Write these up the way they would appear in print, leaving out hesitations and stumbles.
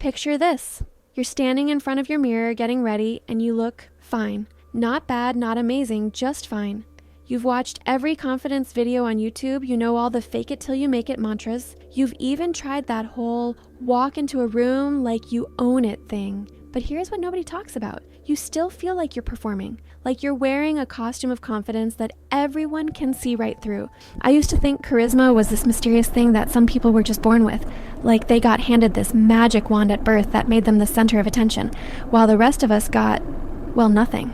Picture this. You're standing in front of your mirror getting ready and you look fine. Not bad, not amazing, just fine. You've watched every confidence video on YouTube. You know all the fake it till you make it mantras. You've even tried that whole walk into a room like you own it thing. But here's what nobody talks about. You still feel like you're performing, like you're wearing a costume of confidence that everyone can see right through. I used to think charisma was this mysterious thing that some people were just born with, like they got handed this magic wand at birth that made them the center of attention, while the rest of us got, well, nothing.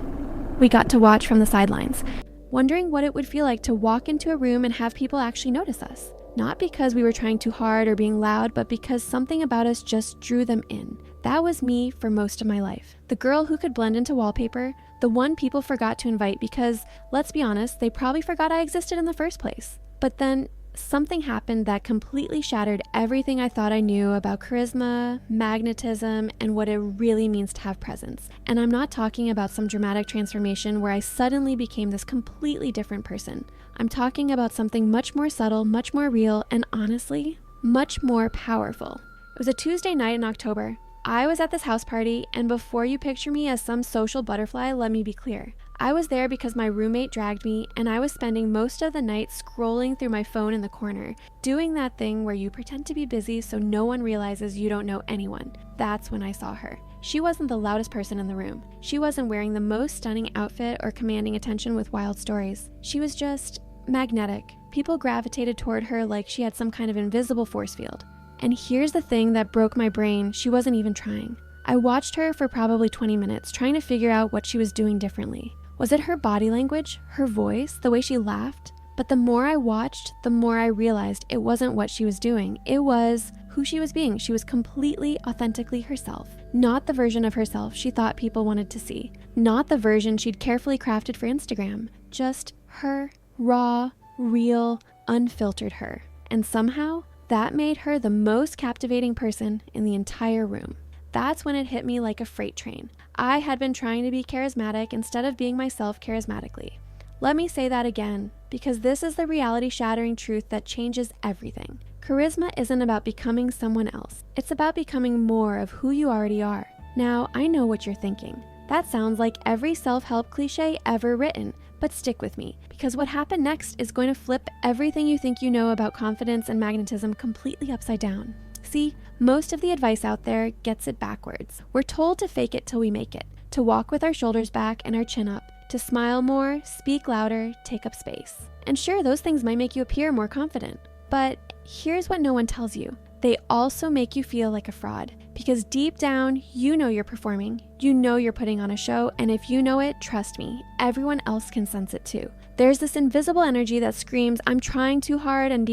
We got to watch from the sidelines, wondering what it would feel like to walk into a room and have people actually notice us. Not because we were trying too hard or being loud, but because something about us just drew them in. That was me for most of my life. The girl who could blend into wallpaper, the one people forgot to invite because, let's be honest, they probably forgot I existed in the first place. But then something happened that completely shattered everything I thought I knew about charisma, magnetism, and what it really means to have presence. And I'm not talking about some dramatic transformation where I suddenly became this completely different person. I'm talking about something much more subtle, much more real, and honestly, much more powerful. It was a Tuesday night in October. I was at this house party, and before you picture me as some social butterfly, let me be clear. I was there because my roommate dragged me, and I was spending most of the night scrolling through my phone in the corner, doing that thing where you pretend to be busy so no one realizes you don't know anyone. That's when I saw her. She wasn't the loudest person in the room. She wasn't wearing the most stunning outfit or commanding attention with wild stories. She was just magnetic. People gravitated toward her like she had some kind of invisible force field. And here's the thing that broke my brain. She wasn't even trying. I watched her for probably 20 minutes, trying to figure out what she was doing differently. Was it her body language, her voice, the way she laughed? But the more I watched, the more I realized it wasn't what she was doing. It was who she was being. She was completely, authentically herself. Not the version of herself she thought people wanted to see. Not the version she'd carefully crafted for Instagram. Just her, raw, real, unfiltered her. And somehow, that made her the most captivating person in the entire room. That's when it hit me like a freight train. I had been trying to be charismatic instead of being myself charismatically. Let me say that again, because this is the reality-shattering truth that changes everything. Charisma isn't about becoming someone else. It's about becoming more of who you already are. Now, I know what you're thinking. That sounds like every self-help cliche ever written, but stick with me, because what happened next is going to flip everything you think you know about confidence and magnetism completely upside down. See, most of the advice out there gets it backwards. We're told to fake it till we make it, to walk with our shoulders back and our chin up, to smile more, speak louder, take up space. And sure, those things might make you appear more confident, but here's what no one tells you. They also make you feel like a fraud, because deep down, you know you're performing, you know you're putting on a show, and if you know it, trust me, everyone else can sense it too. There's this invisible energy that screams, I'm trying too hard and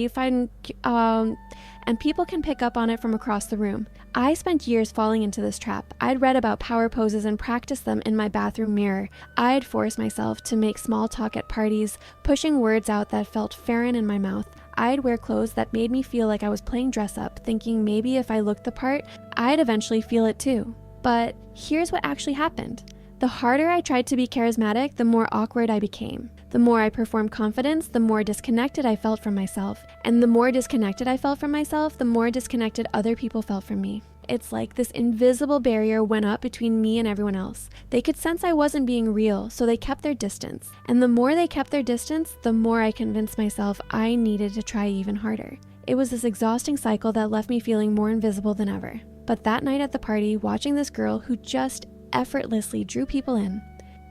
and people can pick up on it from across the room. I spent years falling into this trap. I'd read about power poses and practiced them in my bathroom mirror. I'd forced myself to make small talk at parties, pushing words out that felt foreign in my mouth. I'd wear clothes that made me feel like I was playing dress up, thinking maybe if I looked the part, I'd eventually feel it too. But here's what actually happened. The harder I tried to be charismatic, the more awkward I became. The more I performed confidence, the more disconnected I felt from myself. And the more disconnected I felt from myself, the more disconnected other people felt from me. It's like this invisible barrier went up between me and everyone else. They could sense I wasn't being real, so they kept their distance. And the more they kept their distance, the more I convinced myself I needed to try even harder. It was this exhausting cycle that left me feeling more invisible than ever. But that night at the party, watching this girl who just effortlessly drew people in,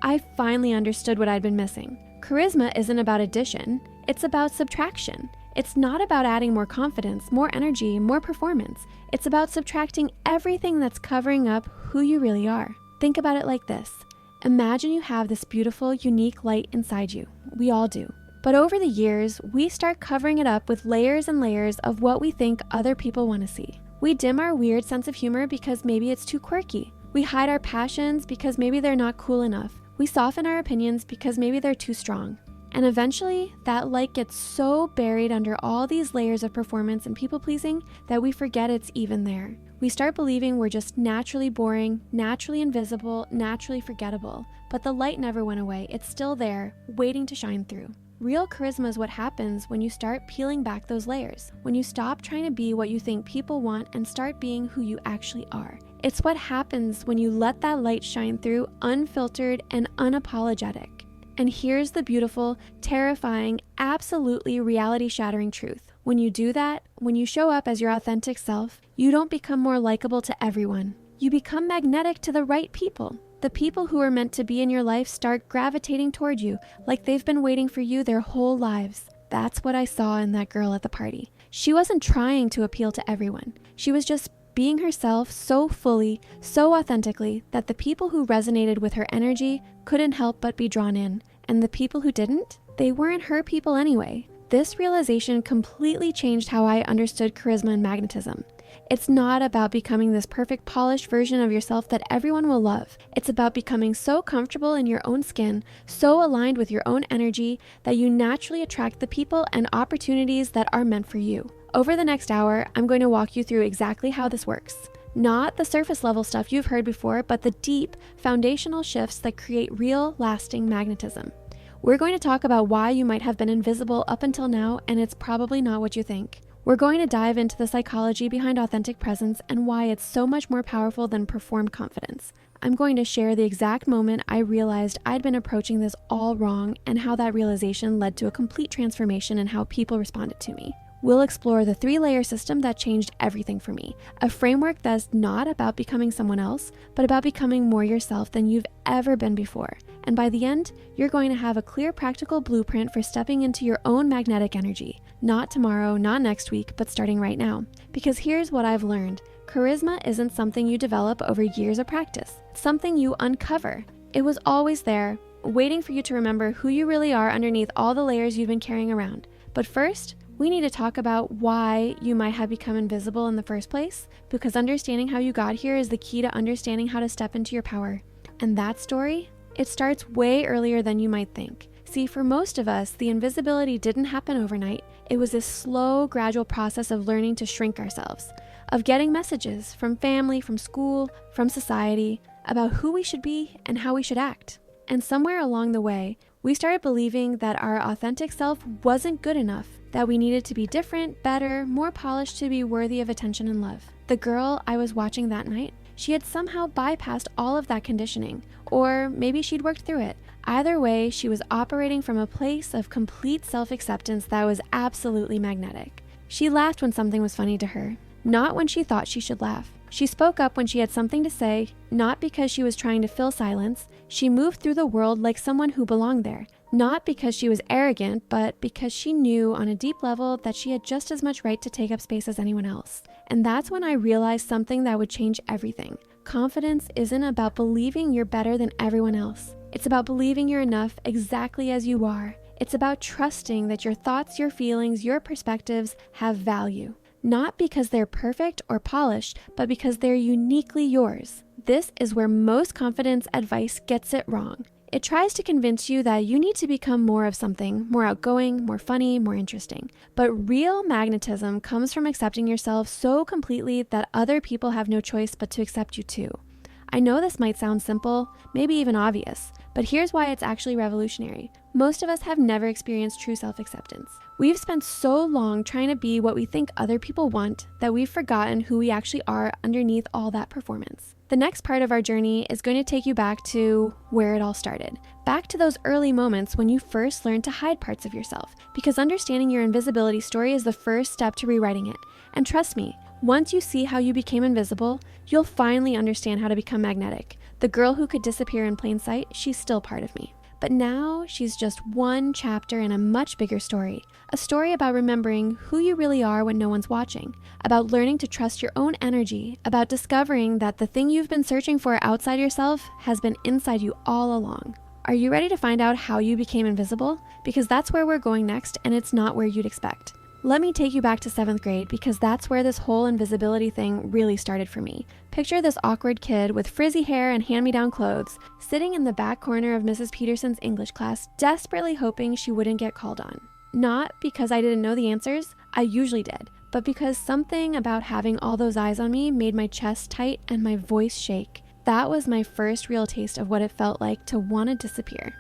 I finally understood what I'd been missing. Charisma isn't about addition, it's about subtraction. It's not about adding more confidence, more energy, more performance. It's about subtracting everything that's covering up who you really are. Think about it like this. Imagine you have this beautiful, unique light inside you. We all do. But over the years, we start covering it up with layers and layers of what we think other people want to see. We dim our weird sense of humor because maybe it's too quirky. We hide our passions because maybe they're not cool enough. We soften our opinions because maybe they're too strong. And eventually, that light gets so buried under all these layers of performance and people-pleasing that we forget it's even there. We start believing we're just naturally boring, naturally invisible, naturally forgettable. But the light never went away. It's still there, waiting to shine through. Real charisma is what happens when you start peeling back those layers, when you stop trying to be what you think people want and start being who you actually are. It's what happens when you let that light shine through unfiltered and unapologetic. And here's the beautiful, terrifying, absolutely reality-shattering truth. When you do that, when you show up as your authentic self, you don't become more likable to everyone. You become magnetic to the right people. The people who are meant to be in your life start gravitating toward you like they've been waiting for you their whole lives. That's what I saw in that girl at the party. She wasn't trying to appeal to everyone. She was just being herself so fully, so authentically that the people who resonated with her energy couldn't help but be drawn in. And the people who didn't, they weren't her people anyway. This realization completely changed how I understood charisma and magnetism. It's not about becoming this perfect, polished version of yourself that everyone will love. It's about becoming so comfortable in your own skin, so aligned with your own energy, that you naturally attract the people and opportunities that are meant for you. Over the next hour, I'm going to walk you through exactly how this works. Not the surface level stuff you've heard before, but the deep, foundational shifts that create real, lasting magnetism. We're going to talk about why you might have been invisible up until now, and it's probably not what you think. We're going to dive into the psychology behind authentic presence and why it's so much more powerful than performed confidence. I'm going to share the exact moment I realized I'd been approaching this all wrong and how that realization led to a complete transformation in how people responded to me. We'll explore the 3-layer system that changed everything for me, a framework that's not about becoming someone else, but about becoming more yourself than you've ever been before. And by the end, you're going to have a clear, practical blueprint for stepping into your own magnetic energy. Not tomorrow, not next week, but starting right now. Because here's what I've learned. Charisma isn't something you develop over years of practice. It's something you uncover. It was always there, waiting for you to remember who you really are underneath all the layers you've been carrying around. But first, we need to talk about why you might have become invisible in the first place, because understanding how you got here is the key to understanding how to step into your power. And that story, it starts way earlier than you might think. See, for most of us, the invisibility didn't happen overnight. It was this slow, gradual process of learning to shrink ourselves, of getting messages from family, from school, from society, about who we should be and how we should act. And somewhere along the way, we started believing that our authentic self wasn't good enough, that we needed to be different, better, more polished to be worthy of attention and love. The girl I was watching that night, she had somehow bypassed all of that conditioning, or maybe she'd worked through it. Either way, she was operating from a place of complete self-acceptance that was absolutely magnetic. She laughed when something was funny to her, not when she thought she should laugh. She spoke up when she had something to say, not because she was trying to fill silence. She moved through the world like someone who belonged there, not because she was arrogant, but because she knew on a deep level that she had just as much right to take up space as anyone else. And that's when I realized something that would change everything. Confidence isn't about believing you're better than everyone else. It's about believing you're enough exactly as you are. It's about trusting that your thoughts, your feelings, your perspectives have value. Not because they're perfect or polished, but because they're uniquely yours. This is where most confidence advice gets it wrong. It tries to convince you that you need to become more of something, more outgoing, more funny, more interesting. But real magnetism comes from accepting yourself so completely that other people have no choice but to accept you too. I know this might sound simple, maybe even obvious, but here's why it's actually revolutionary. Most of us have never experienced true self-acceptance. We've spent so long trying to be what we think other people want that we've forgotten who we actually are underneath all that performance. The next part of our journey is going to take you back to where it all started. Back to those early moments when you first learned to hide parts of yourself, because understanding your invisibility story is the first step to rewriting it. And trust me, once you see how you became invisible, you'll finally understand how to become magnetic. The girl who could disappear in plain sight, she's still part of me. But now she's just one chapter in a much bigger story. A story about remembering who you really are when no one's watching, about learning to trust your own energy, about discovering that the thing you've been searching for outside yourself has been inside you all along. Are you ready to find out how you became invisible? Because that's where we're going next, and it's not where you'd expect. Let me take you back to 7th grade because that's where this whole invisibility thing really started for me. Picture this awkward kid with frizzy hair and hand-me-down clothes, sitting in the back corner of Mrs. Peterson's English class, desperately hoping she wouldn't get called on. Not because I didn't know the answers, I usually did, but because something about having all those eyes on me made my chest tight and my voice shake. That was my first real taste of what it felt like to want to disappear.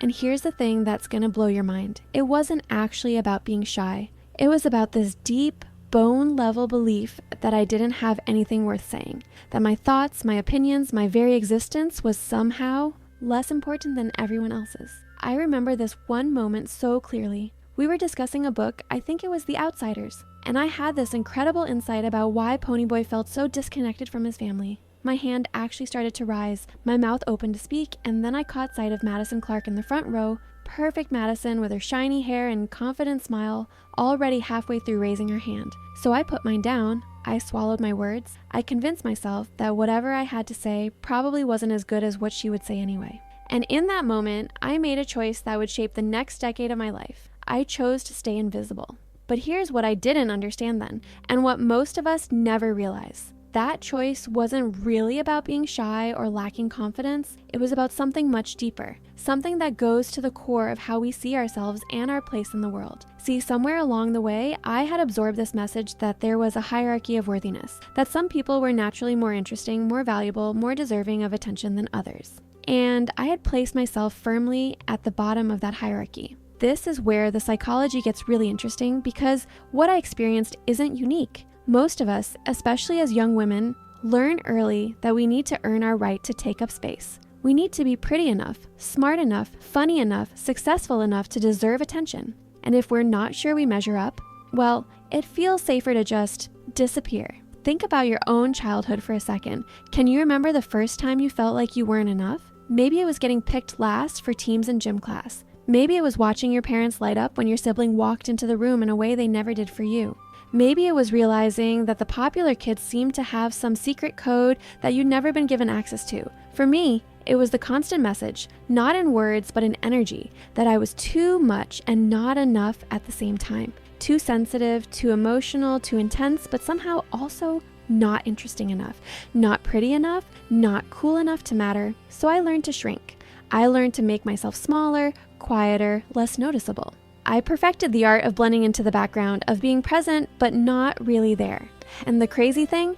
And here's the thing that's gonna blow your mind. It wasn't actually about being shy. It was about this deep, bone-level belief that I didn't have anything worth saying, that my thoughts, my opinions, my very existence was somehow less important than everyone else's. I remember this one moment so clearly. We were discussing a book, I think it was The Outsiders, and I had this incredible insight about why Ponyboy felt so disconnected from his family. My hand actually started to rise, my mouth opened to speak, and then I caught sight of Madison Clark in the front row, perfect Madison with her shiny hair and confident smile, already halfway through raising her hand. So I put mine down, I swallowed my words, I convinced myself that whatever I had to say probably wasn't as good as what she would say anyway. And in that moment, I made a choice that would shape the next decade of my life. I chose to stay invisible. But here's what I didn't understand then, and what most of us never realize. That choice wasn't really about being shy or lacking confidence. It was about something much deeper, something that goes to the core of how we see ourselves and our place in the world. See, somewhere along the way, I had absorbed this message that there was a hierarchy of worthiness, that some people were naturally more interesting, more valuable, more deserving of attention than others. And I had placed myself firmly at the bottom of that hierarchy. This is where the psychology gets really interesting because what I experienced isn't unique. Most of us, especially as young women, learn early that we need to earn our right to take up space. We need to be pretty enough, smart enough, funny enough, successful enough to deserve attention. And if we're not sure we measure up, well, it feels safer to just disappear. Think about your own childhood for a second. Can you remember the first time you felt like you weren't enough? Maybe it was getting picked last for teams in gym class. Maybe it was watching your parents light up when your sibling walked into the room in a way they never did for you. Maybe it was realizing that the popular kids seemed to have some secret code that you'd never been given access to. For me, it was the constant message, not in words but in energy, that I was too much and not enough at the same time. Too sensitive, too emotional, too intense, but somehow also not interesting enough, not pretty enough, not cool enough to matter. So I learned to shrink. I learned to make myself smaller, quieter, less noticeable. I perfected the art of blending into the background, of being present but not really there. And the crazy thing?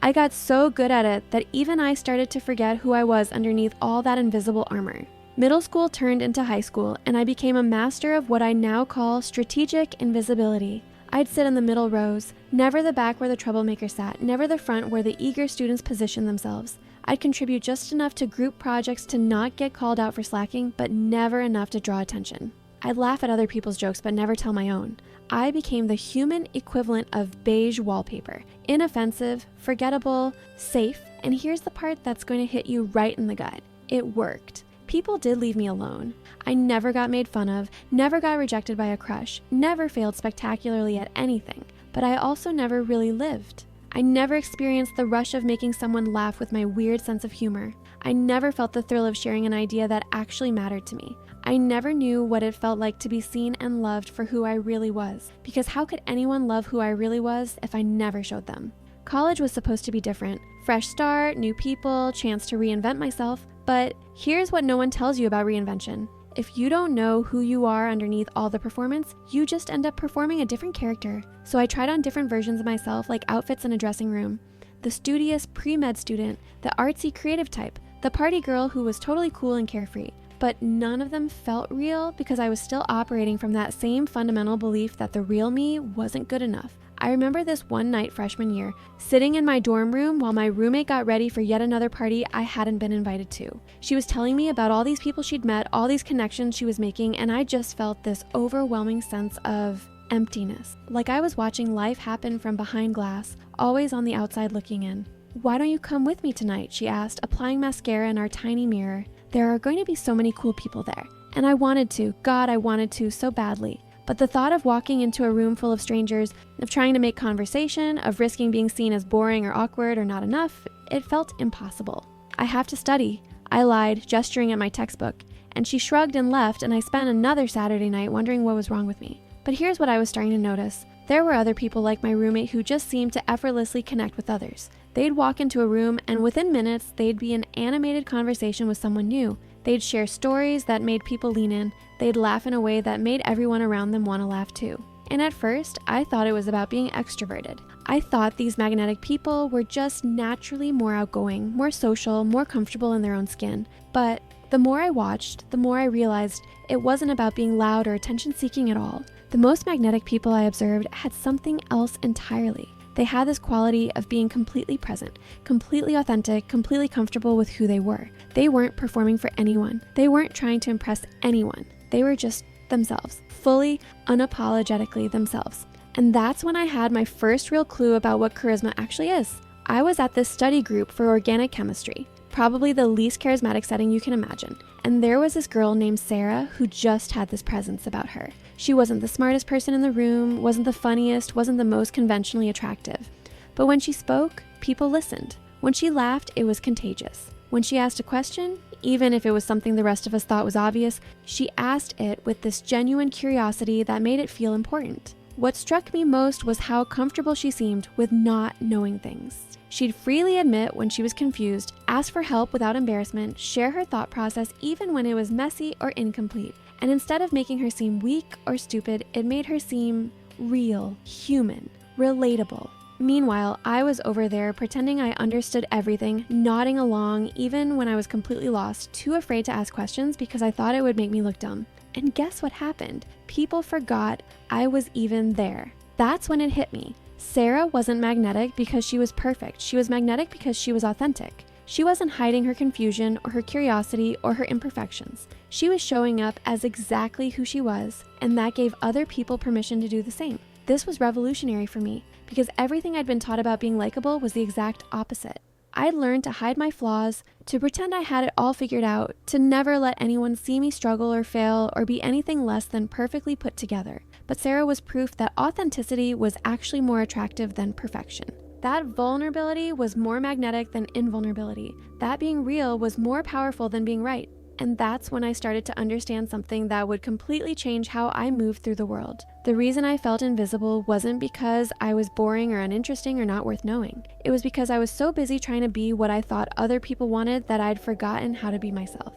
I got so good at it that even I started to forget who I was underneath all that invisible armor. Middle school turned into high school, and I became a master of what I now call strategic invisibility. I'd sit in the middle rows, never the back where the troublemakers sat, never the front where the eager students positioned themselves. I'd contribute just enough to group projects to not get called out for slacking, but never enough to draw attention. I'd laugh at other people's jokes but never tell my own. I became the human equivalent of beige wallpaper. Inoffensive, forgettable, safe, and here's the part that's going to hit you right in the gut. It worked. People did leave me alone. I never got made fun of, never got rejected by a crush, never failed spectacularly at anything, but I also never really lived. I never experienced the rush of making someone laugh with my weird sense of humor. I never felt the thrill of sharing an idea that actually mattered to me. I never knew what it felt like to be seen and loved for who I really was, because how could anyone love who I really was if I never showed them? College was supposed to be different. Fresh start, new people, chance to reinvent myself. But here's what no one tells you about reinvention. If you don't know who you are underneath all the performance, you just end up performing a different character. So I tried on different versions of myself, like outfits in a dressing room. The studious pre-med student, the artsy creative type, the party girl who was totally cool and carefree. But none of them felt real because I was still operating from that same fundamental belief that the real me wasn't good enough. I remember this one night freshman year, sitting in my dorm room while my roommate got ready for yet another party I hadn't been invited to. She was telling me about all these people she'd met, all these connections she was making, and I just felt this overwhelming sense of emptiness. Like I was watching life happen from behind glass, always on the outside looking in. "Why don't you come with me tonight?" she asked, applying mascara in our tiny mirror. There are going to be so many cool people there. And I wanted to, God, I wanted to so badly. But the thought of walking into a room full of strangers, of trying to make conversation, of risking being seen as boring or awkward or not enough, it felt impossible. "I have to study," I lied, gesturing at my textbook, and she shrugged and left, and I spent another Saturday night wondering what was wrong with me. But here's what I was starting to notice. There were other people like my roommate who just seemed to effortlessly connect with others. They'd walk into a room, and within minutes, they'd be in animated conversation with someone new. They'd share stories that made people lean in. They'd laugh in a way that made everyone around them want to laugh too. And at first, I thought it was about being extroverted. I thought these magnetic people were just naturally more outgoing, more social, more comfortable in their own skin. But the more I watched, the more I realized it wasn't about being loud or attention-seeking at all. The most magnetic people I observed had something else entirely. They had this quality of being completely present, completely authentic, completely comfortable with who they were. They weren't performing for anyone. They weren't trying to impress anyone. They were just themselves, fully, unapologetically themselves. And that's when I had my first real clue about what charisma actually is. I was at this study group for organic chemistry, probably the least charismatic setting you can imagine. And there was this girl named Sarah who just had this presence about her. She wasn't the smartest person in the room, wasn't the funniest, wasn't the most conventionally attractive. But when she spoke, people listened. When she laughed, it was contagious. When she asked a question, even if it was something the rest of us thought was obvious, she asked it with this genuine curiosity that made it feel important. What struck me most was how comfortable she seemed with not knowing things. She'd freely admit when she was confused, ask for help without embarrassment, share her thought process even when it was messy or incomplete. And instead of making her seem weak or stupid, it made her seem real, human, relatable. Meanwhile, I was over there pretending I understood everything, nodding along even when I was completely lost, too afraid to ask questions because I thought it would make me look dumb. And guess what happened? People forgot I was even there. That's when it hit me. Sarah wasn't magnetic because she was perfect. She was magnetic because she was authentic. She wasn't hiding her confusion or her curiosity or her imperfections. She was showing up as exactly who she was, and that gave other people permission to do the same. This was revolutionary for me because everything I'd been taught about being likable was the exact opposite. I'd learned to hide my flaws, to pretend I had it all figured out, to never let anyone see me struggle or fail or be anything less than perfectly put together. But Sarah was proof that authenticity was actually more attractive than perfection. That vulnerability was more magnetic than invulnerability. That being real was more powerful than being right. And that's when I started to understand something that would completely change how I moved through the world. The reason I felt invisible wasn't because I was boring or uninteresting or not worth knowing. It was because I was so busy trying to be what I thought other people wanted that I'd forgotten how to be myself.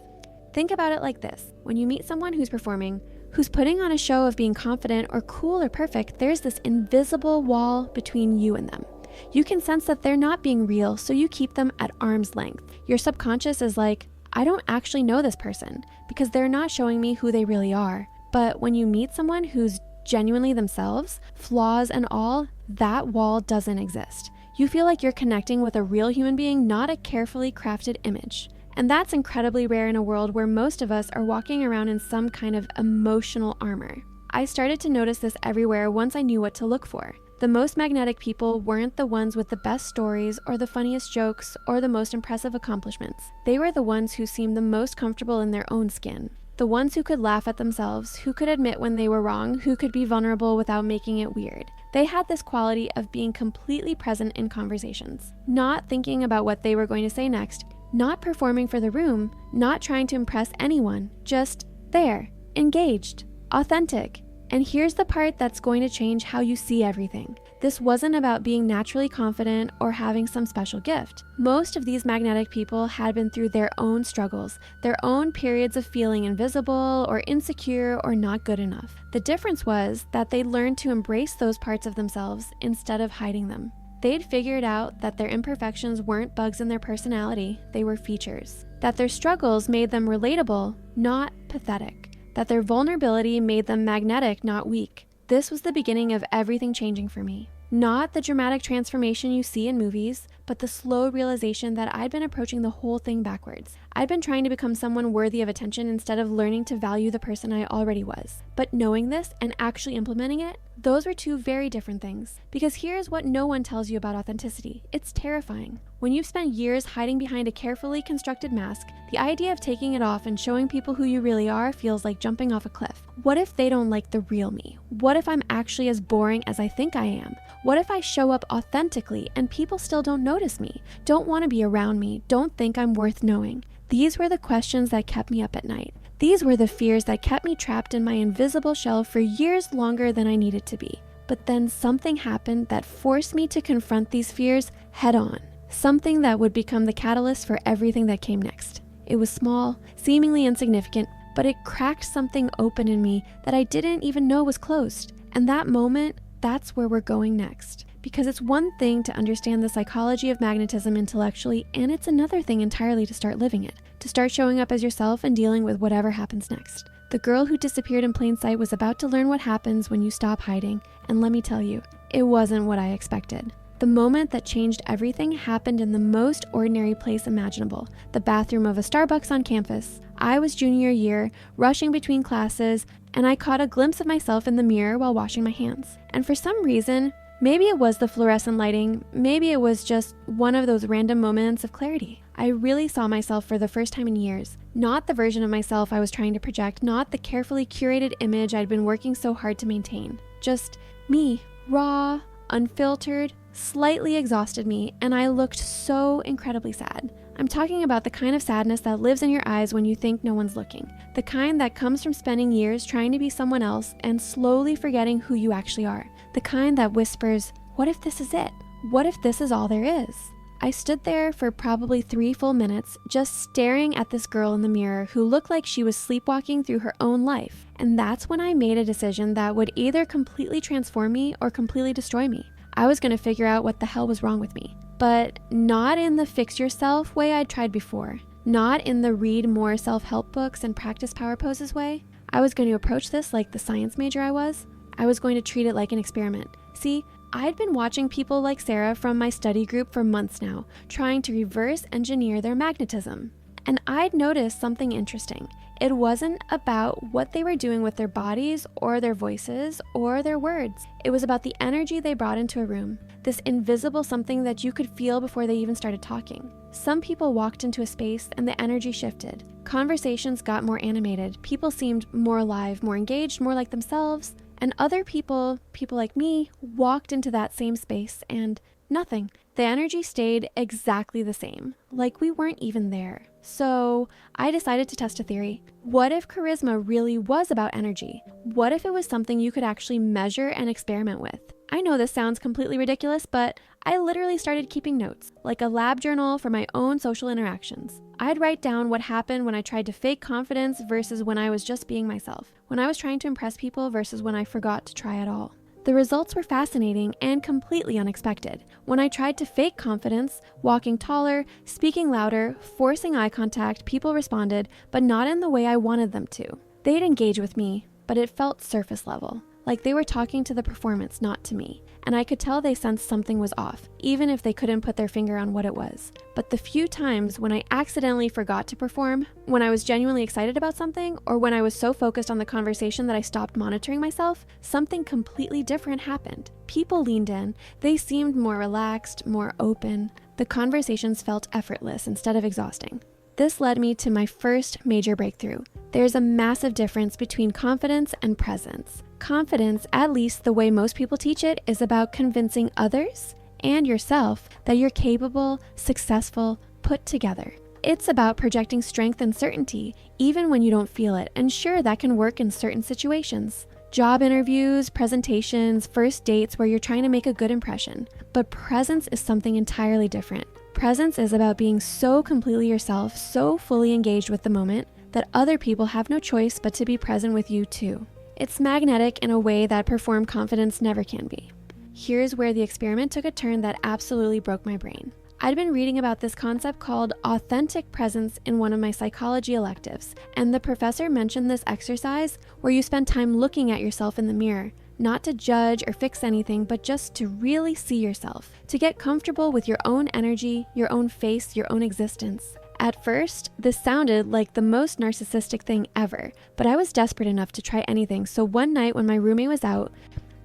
Think about it like this. When you meet someone who's performing, who's putting on a show of being confident or cool or perfect, there's this invisible wall between you and them. You can sense that they're not being real, so you keep them at arm's length. Your subconscious is like, I don't actually know this person because they're not showing me who they really are. But when you meet someone who's genuinely themselves, flaws and all, that wall doesn't exist. You feel like you're connecting with a real human being, not a carefully crafted image. And that's incredibly rare in a world where most of us are walking around in some kind of emotional armor. I started to notice this everywhere once I knew what to look for. The most magnetic people weren't the ones with the best stories or the funniest jokes or the most impressive accomplishments. They were the ones who seemed the most comfortable in their own skin. The ones who could laugh at themselves, who could admit when they were wrong, who could be vulnerable without making it weird. They had this quality of being completely present in conversations, not thinking about what they were going to say next, not performing for the room, not trying to impress anyone, just there, engaged, authentic. And here's the part that's going to change how you see everything. This wasn't about being naturally confident or having some special gift. Most of these magnetic people had been through their own struggles, their own periods of feeling invisible or insecure or not good enough. The difference was that they learned to embrace those parts of themselves instead of hiding them. They'd figured out that their imperfections weren't bugs in their personality, they were features. That their struggles made them relatable, not pathetic. That their vulnerability made them magnetic, not weak. This was the beginning of everything changing for me. Not the dramatic transformation you see in movies, but the slow realization that I'd been approaching the whole thing backwards. I'd been trying to become someone worthy of attention instead of learning to value the person I already was. But knowing this and actually implementing it, those were two very different things. Because here's what no one tells you about authenticity. It's terrifying. When you've spent years hiding behind a carefully constructed mask, the idea of taking it off and showing people who you really are feels like jumping off a cliff. What if they don't like the real me? What if I'm actually as boring as I think I am? What if I show up authentically and people still don't notice me, don't want to be around me, don't think I'm worth knowing? These were the questions that kept me up at night. These were the fears that kept me trapped in my invisible shell for years longer than I needed to be. But then something happened that forced me to confront these fears head on. Something that would become the catalyst for everything that came next. It was small, seemingly insignificant, but it cracked something open in me that I didn't even know was closed. And that moment, that's where we're going next. Because it's one thing to understand the psychology of magnetism intellectually, and it's another thing entirely to start living it, to start showing up as yourself and dealing with whatever happens next. The girl who disappeared in plain sight was about to learn what happens when you stop hiding, and let me tell you, it wasn't what I expected. The moment that changed everything happened in the most ordinary place imaginable, the bathroom of a Starbucks on campus. I was junior year, rushing between classes, and I caught a glimpse of myself in the mirror while washing my hands. And for some reason, maybe it was the fluorescent lighting, maybe it was just one of those random moments of clarity, I really saw myself for the first time in years. Not the version of myself I was trying to project, not the carefully curated image I'd been working so hard to maintain. Just me, raw, unfiltered, slightly exhausted me, and I looked so incredibly sad. I'm talking about the kind of sadness that lives in your eyes when you think no one's looking. The kind that comes from spending years trying to be someone else and slowly forgetting who you actually are. The kind that whispers, what if this is it? What if this is all there is? I stood there for probably 3 full minutes, just staring at this girl in the mirror who looked like she was sleepwalking through her own life. And that's when I made a decision that would either completely transform me or completely destroy me. I was going to figure out what the hell was wrong with me. But not in the fix yourself way I'd tried before. Not in the read more self-help books and practice power poses way. I was going to approach this like the science major I was. I was going to treat it like an experiment. See, I'd been watching people like Sarah from my study group for months now, trying to reverse engineer their magnetism. And I'd noticed something interesting. It wasn't about what they were doing with their bodies or their voices or their words. It was about the energy they brought into a room, this invisible something that you could feel before they even started talking. Some people walked into a space and the energy shifted. Conversations got more animated. People seemed more alive, more engaged, more like themselves. And other people like me, walked into that same space and nothing. The energy stayed exactly the same, like we weren't even there. So I decided to test a theory. What if charisma really was about energy? What if it was something you could actually measure and experiment with? I know this sounds completely ridiculous, but I literally started keeping notes, like a lab journal for my own social interactions. I'd write down what happened when I tried to fake confidence versus when I was just being myself, when I was trying to impress people versus when I forgot to try at all. The results were fascinating and completely unexpected. When I tried to fake confidence, walking taller, speaking louder, forcing eye contact, people responded, but not in the way I wanted them to. They'd engage with me, but it felt surface level, like they were talking to the performance, not to me. And I could tell they sensed something was off, even if they couldn't put their finger on what it was. But the few times when I accidentally forgot to perform, when I was genuinely excited about something, or when I was so focused on the conversation that I stopped monitoring myself, something completely different happened. People leaned in. They seemed more relaxed, more open. The conversations felt effortless instead of exhausting. This led me to my first major breakthrough. There's a massive difference between confidence and presence. Confidence, at least the way most people teach it, is about convincing others and yourself that you're capable, successful, put together. It's about projecting strength and certainty, even when you don't feel it, and sure, that can work in certain situations. Job interviews, presentations, first dates where you're trying to make a good impression. But presence is something entirely different. Presence is about being so completely yourself, so fully engaged with the moment, that other people have no choice but to be present with you too. It's magnetic in a way that performed confidence never can be. Here's where the experiment took a turn that absolutely broke my brain. I'd been reading about this concept called authentic presence in one of my psychology electives, and the professor mentioned this exercise where you spend time looking at yourself in the mirror, not to judge or fix anything, but just to really see yourself, to get comfortable with your own energy, your own face, your own existence. At first, this sounded like the most narcissistic thing ever, but I was desperate enough to try anything, so one night when my roommate was out,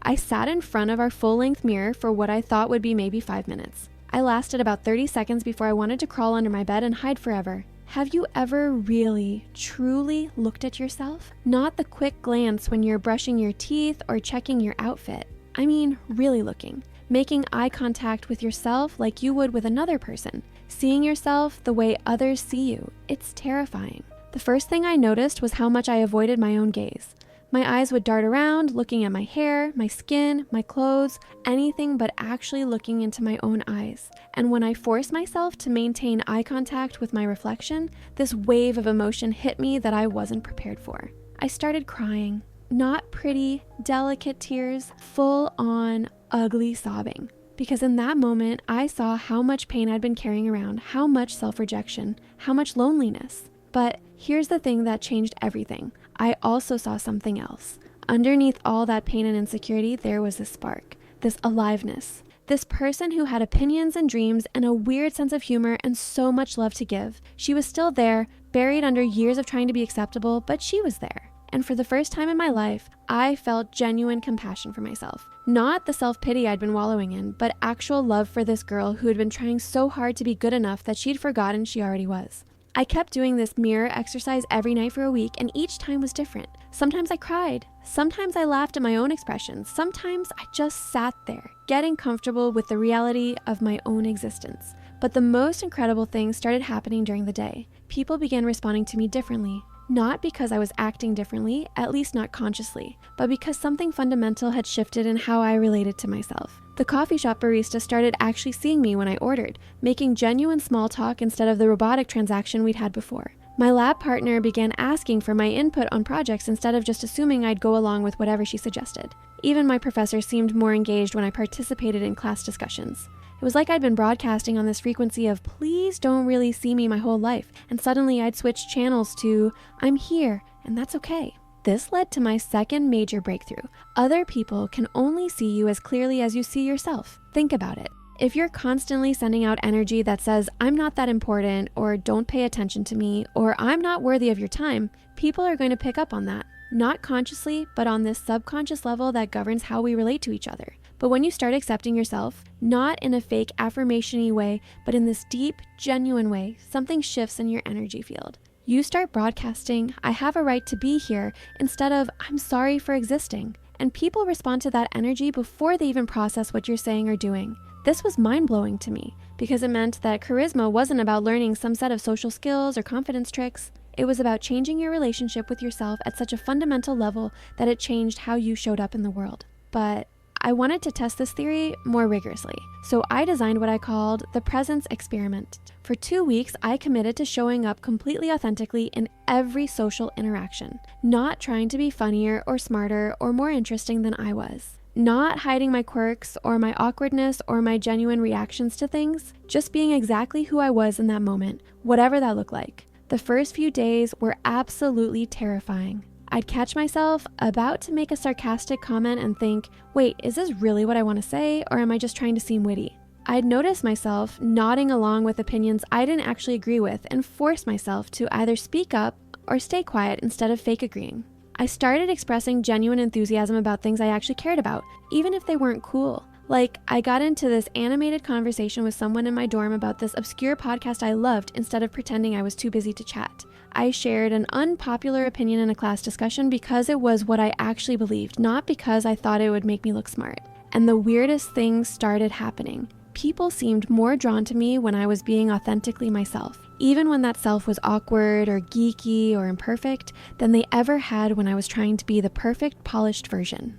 I sat in front of our full-length mirror for what I thought would be maybe 5 minutes. I lasted about 30 seconds before I wanted to crawl under my bed and hide forever. Have you ever really, truly looked at yourself? Not the quick glance when you're brushing your teeth or checking your outfit. I mean, really looking. Making eye contact with yourself like you would with another person. Seeing yourself the way others see you. It's terrifying. The first thing I noticed was how much I avoided my own gaze. My eyes would dart around, looking at my hair, my skin, my clothes, anything but actually looking into my own eyes. And when I forced myself to maintain eye contact with my reflection, this wave of emotion hit me that I wasn't prepared for. I started crying. Not pretty, delicate tears, full-on, ugly sobbing. because in that moment, I saw how much pain I'd been carrying around, how much self-rejection, how much loneliness. But here's the thing that changed everything. I also saw something else. Underneath all that pain and insecurity, there was this spark, this aliveness, this person who had opinions and dreams and a weird sense of humor and so much love to give. She was still there, buried under years of trying to be acceptable, but she was there. And for the first time in my life, I felt genuine compassion for myself. Not the self-pity I'd been wallowing in, but actual love for this girl who had been trying so hard to be good enough that she'd forgotten she already was. I kept doing this mirror exercise every night for a week, and each time was different. Sometimes I cried. Sometimes I laughed at my own expressions. Sometimes I just sat there, getting comfortable with the reality of my own existence. But the most incredible things started happening during the day. People began responding to me differently. Not because I was acting differently, at least not consciously, but because something fundamental had shifted in how I related to myself. The coffee shop barista started actually seeing me when I ordered, making genuine small talk instead of the robotic transaction we'd had before. My lab partner began asking for my input on projects instead of just assuming I'd go along with whatever she suggested. Even my professor seemed more engaged when I participated in class discussions. It was like I'd been broadcasting on this frequency of please don't really see me my whole life, and suddenly I'd switch channels to I'm here, and that's okay. This led to my second major breakthrough. Other people can only see you as clearly as you see yourself. Think about it. If you're constantly sending out energy that says, I'm not that important, or don't pay attention to me, or I'm not worthy of your time, people are going to pick up on that. Not consciously, but on this subconscious level that governs how we relate to each other. But when you start accepting yourself, not in a fake affirmation-y way, but in this deep, genuine way, something shifts in your energy field. You start broadcasting, I have a right to be here, instead of, I'm sorry for existing. And people respond to that energy before they even process what you're saying or doing. This was mind-blowing to me, because it meant that charisma wasn't about learning some set of social skills or confidence tricks. It was about changing your relationship with yourself at such a fundamental level that it changed how you showed up in the world. But I wanted to test this theory more rigorously, so I designed what I called the presence experiment. For 2 weeks, I committed to showing up completely authentically in every social interaction, not trying to be funnier or smarter or more interesting than I was. Not hiding my quirks or my awkwardness or my genuine reactions to things, just being exactly who I was in that moment, whatever that looked like. The first few days were absolutely terrifying. I'd catch myself about to make a sarcastic comment and think, wait, is this really what I want to say, or am I just trying to seem witty? I'd notice myself nodding along with opinions I didn't actually agree with and force myself to either speak up or stay quiet instead of fake agreeing. I started expressing genuine enthusiasm about things I actually cared about, even if they weren't cool. Like, I got into this animated conversation with someone in my dorm about this obscure podcast I loved instead of pretending I was too busy to chat. I shared an unpopular opinion in a class discussion because it was what I actually believed, not because I thought it would make me look smart. And the weirdest things started happening. People seemed more drawn to me when I was being authentically myself, even when that self was awkward or geeky or imperfect, than they ever had when I was trying to be the perfect, polished version.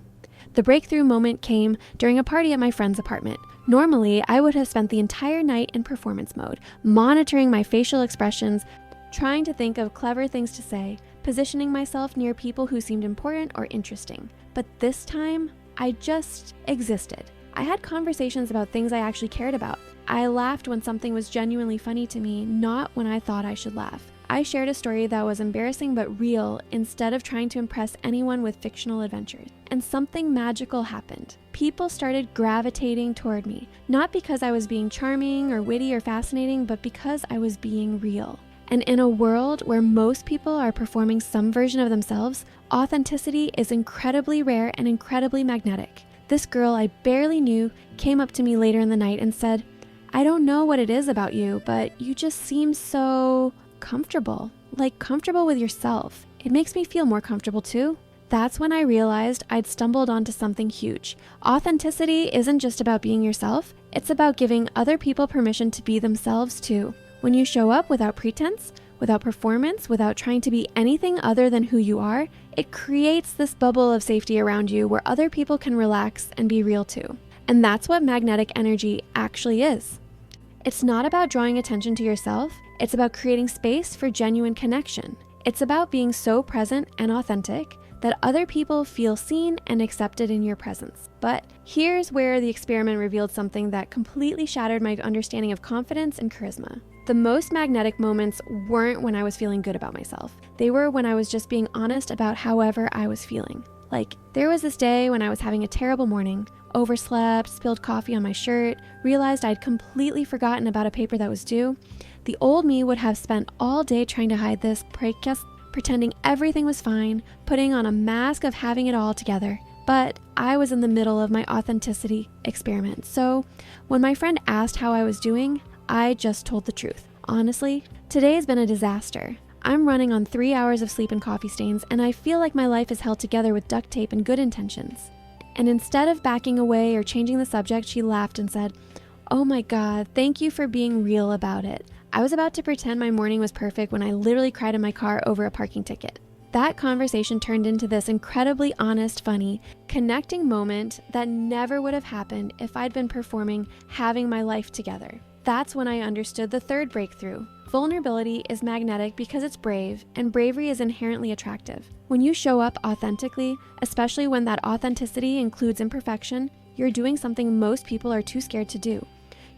The breakthrough moment came during a party at my friend's apartment. Normally, I would have spent the entire night in performance mode, monitoring my facial expressions, trying to think of clever things to say, positioning myself near people who seemed important or interesting. But this time, I just existed. I had conversations about things I actually cared about. I laughed when something was genuinely funny to me, not when I thought I should laugh. I shared a story that was embarrassing but real instead of trying to impress anyone with fictional adventures. And something magical happened. People started gravitating toward me, not because I was being charming or witty or fascinating, but because I was being real. And in a world where most people are performing some version of themselves, authenticity is incredibly rare and incredibly magnetic. This girl I barely knew came up to me later in the night and said, I don't know what it is about you, but you just seem so comfortable, like comfortable with yourself. It makes me feel more comfortable too. That's when I realized I'd stumbled onto something huge. Authenticity isn't just about being yourself, it's about giving other people permission to be themselves too. When you show up without pretense, without performance, without trying to be anything other than who you are, it creates this bubble of safety around you where other people can relax and be real too. And that's what magnetic energy actually is. It's not about drawing attention to yourself, it's about creating space for genuine connection. It's about being so present and authentic that other people feel seen and accepted in your presence. But here's where the experiment revealed something that completely shattered my understanding of confidence and charisma. The most magnetic moments weren't when I was feeling good about myself. They were when I was just being honest about however I was feeling. Like, there was this day when I was having a terrible morning, overslept, spilled coffee on my shirt, realized I'd completely forgotten about a paper that was due. The old me would have spent all day trying to hide this, pretending everything was fine, putting on a mask of having it all together. But I was in the middle of my authenticity experiment, so when my friend asked how I was doing, I just told the truth. Honestly, today has been a disaster. I'm running on 3 hours of sleep and coffee stains, and I feel like my life is held together with duct tape and good intentions. And instead of backing away or changing the subject, she laughed and said, "Oh my God, thank you for being real about it. I was about to pretend my morning was perfect when I literally cried in my car over a parking ticket." That conversation turned into this incredibly honest, funny, connecting moment that never would have happened if I'd been performing having my life together. That's when I understood the third breakthrough. Vulnerability is magnetic because it's brave, and bravery is inherently attractive. When you show up authentically, especially when that authenticity includes imperfection, you're doing something most people are too scared to do.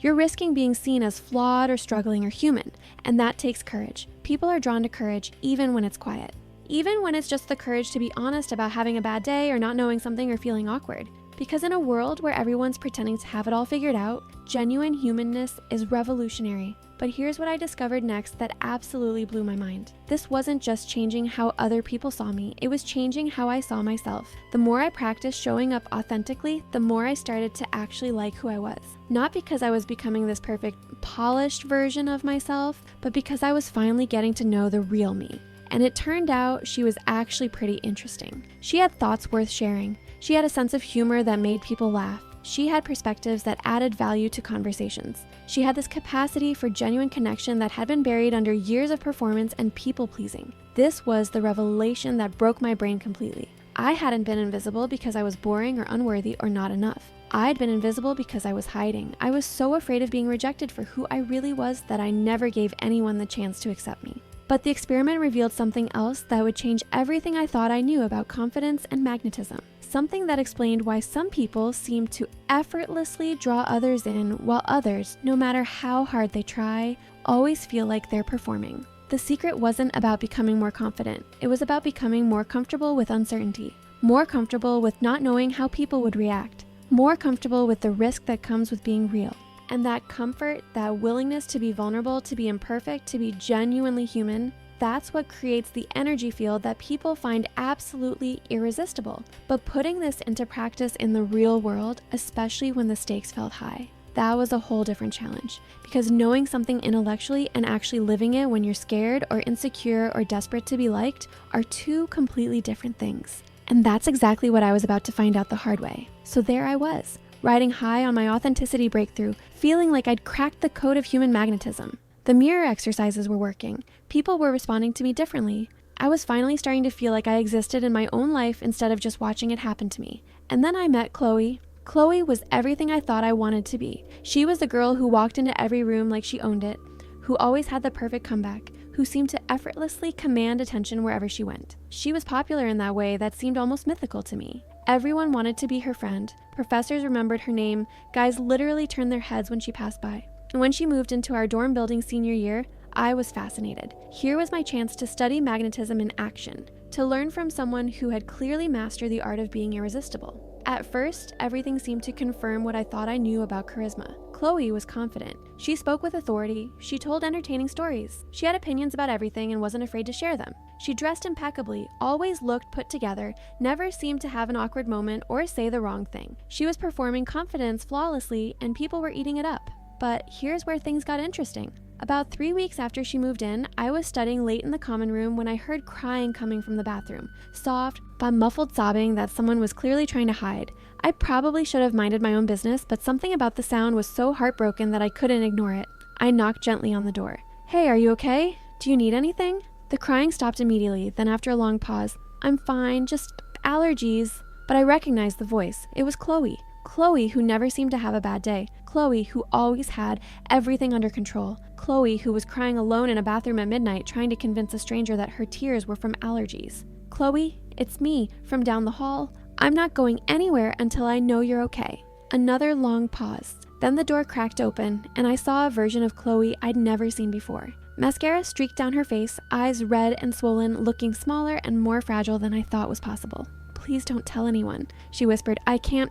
You're risking being seen as flawed or struggling or human, and that takes courage. People are drawn to courage even when it's quiet. Even when it's just the courage to be honest about having a bad day or not knowing something or feeling awkward. Because in a world where everyone's pretending to have it all figured out, genuine humanness is revolutionary. But here's what I discovered next that absolutely blew my mind. This wasn't just changing how other people saw me, it was changing how I saw myself. The more I practiced showing up authentically, the more I started to actually like who I was. Not because I was becoming this perfect, polished version of myself, but because I was finally getting to know the real me. And it turned out she was actually pretty interesting. She had thoughts worth sharing. She had a sense of humor that made people laugh. She had perspectives that added value to conversations. She had this capacity for genuine connection that had been buried under years of performance and people-pleasing. This was the revelation that broke my brain completely. I hadn't been invisible because I was boring or unworthy or not enough. I'd been invisible because I was hiding. I was so afraid of being rejected for who I really was that I never gave anyone the chance to accept me. But the experiment revealed something else that would change everything I thought I knew about confidence and magnetism. Something that explained why some people seem to effortlessly draw others in, while others, no matter how hard they try, always feel like they're performing. The secret wasn't about becoming more confident. It was about becoming more comfortable with uncertainty, more comfortable with not knowing how people would react, more comfortable with the risk that comes with being real. And that comfort, that willingness to be vulnerable, to be imperfect, to be genuinely human, that's what creates the energy field that people find absolutely irresistible. But putting this into practice in the real world, especially when the stakes felt high, that was a whole different challenge. Because knowing something intellectually and actually living it when you're scared or insecure or desperate to be liked are two completely different things. And that's exactly what I was about to find out the hard way. So there I was, riding high on my authenticity breakthrough, feeling like I'd cracked the code of human magnetism. The mirror exercises were working. People were responding to me differently. I was finally starting to feel like I existed in my own life instead of just watching it happen to me. And then I met Chloe. Chloe was everything I thought I wanted to be. She was the girl who walked into every room like she owned it, who always had the perfect comeback, who seemed to effortlessly command attention wherever she went. She was popular in that way that seemed almost mythical to me. Everyone wanted to be her friend. Professors remembered her name. Guys literally turned their heads when she passed by. And when she moved into our dorm building senior year, I was fascinated. Here was my chance to study magnetism in action, to learn from someone who had clearly mastered the art of being irresistible. At first, everything seemed to confirm what I thought I knew about charisma. Chloe was confident. She spoke with authority. She told entertaining stories. She had opinions about everything and wasn't afraid to share them. She dressed impeccably, always looked put together, never seemed to have an awkward moment or say the wrong thing. She was performing confidence flawlessly, and people were eating it up. But here's where things got interesting. About 3 weeks after she moved in, I was studying late in the common room when I heard crying coming from the bathroom. Soft, but muffled sobbing that someone was clearly trying to hide. I probably should have minded my own business, but something about the sound was so heartbroken that I couldn't ignore it. I knocked gently on the door. "Hey, are you okay? Do you need anything?" The crying stopped immediately, then after a long pause, "I'm fine, just allergies." But I recognized the voice. It was Chloe. Chloe, who never seemed to have a bad day. Chloe, who always had everything under control. Chloe, who was crying alone in a bathroom at midnight trying to convince a stranger that her tears were from allergies. "Chloe, it's me, from down the hall. I'm not going anywhere until I know you're okay." Another long pause. Then the door cracked open, and I saw a version of Chloe I'd never seen before. Mascara streaked down her face, eyes red and swollen, looking smaller and more fragile than I thought was possible. "Please don't tell anyone," she whispered. I can't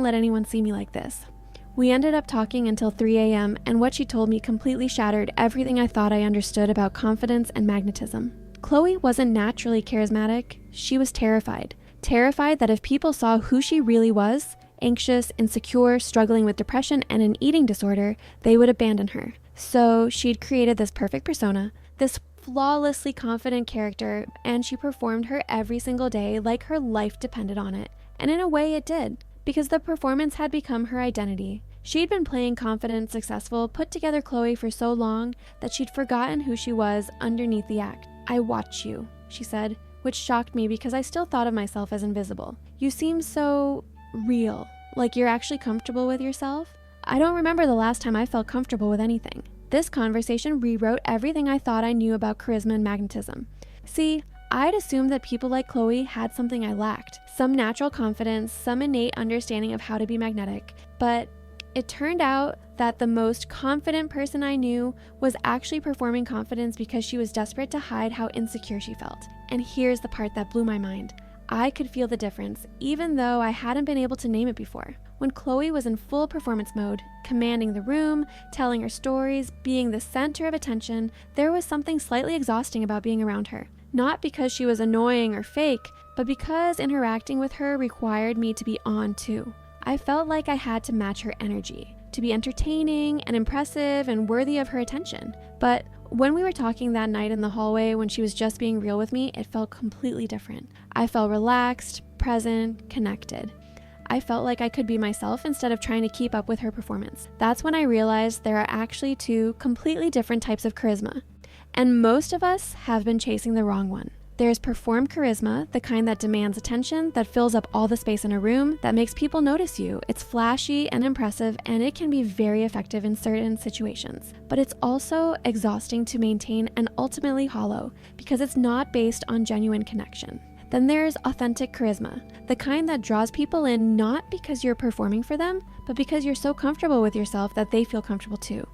let anyone see me like this." We ended up talking until 3 a.m., and what she told me completely shattered everything I thought I understood about confidence and magnetism. Chloe wasn't naturally charismatic. She was terrified. Terrified that if people saw who she really was, anxious, insecure, struggling with depression and an eating disorder, they would abandon her. So she'd created this perfect persona, this flawlessly confident character, and she performed her every single day like her life depended on it. And in a way it did, because the performance had become her identity. She'd been playing confident, successful, put together Chloe for so long that she'd forgotten who she was underneath the act. "I watch you," she said, which shocked me because I still thought of myself as invisible. "You seem so real, like you're actually comfortable with yourself." I don't remember the last time I felt comfortable with anything. This conversation rewrote everything I thought I knew about charisma and magnetism. See, I'd assumed that people like Chloe had something I lacked, some natural confidence, some innate understanding of how to be magnetic, but it turned out that the most confident person I knew was actually performing confidence because she was desperate to hide how insecure she felt. And here's the part that blew my mind. I could feel the difference, even though I hadn't been able to name it before. When Chloe was in full performance mode, commanding the room, telling her stories, being the center of attention, there was something slightly exhausting about being around her. Not because she was annoying or fake, but because interacting with her required me to be on too. I felt like I had to match her energy, to be entertaining and impressive and worthy of her attention. But when we were talking that night in the hallway when she was just being real with me, it felt completely different. I felt relaxed, present, connected. I felt like I could be myself instead of trying to keep up with her performance. That's when I realized there are actually two completely different types of charisma. And most of us have been chasing the wrong one. There's performed charisma, the kind that demands attention, that fills up all the space in a room, that makes people notice you. It's flashy and impressive, and it can be very effective in certain situations. But it's also exhausting to maintain and ultimately hollow, because it's not based on genuine connection. Then there's authentic charisma, the kind that draws people in not because you're performing for them, but because you're so comfortable with yourself that they feel comfortable too.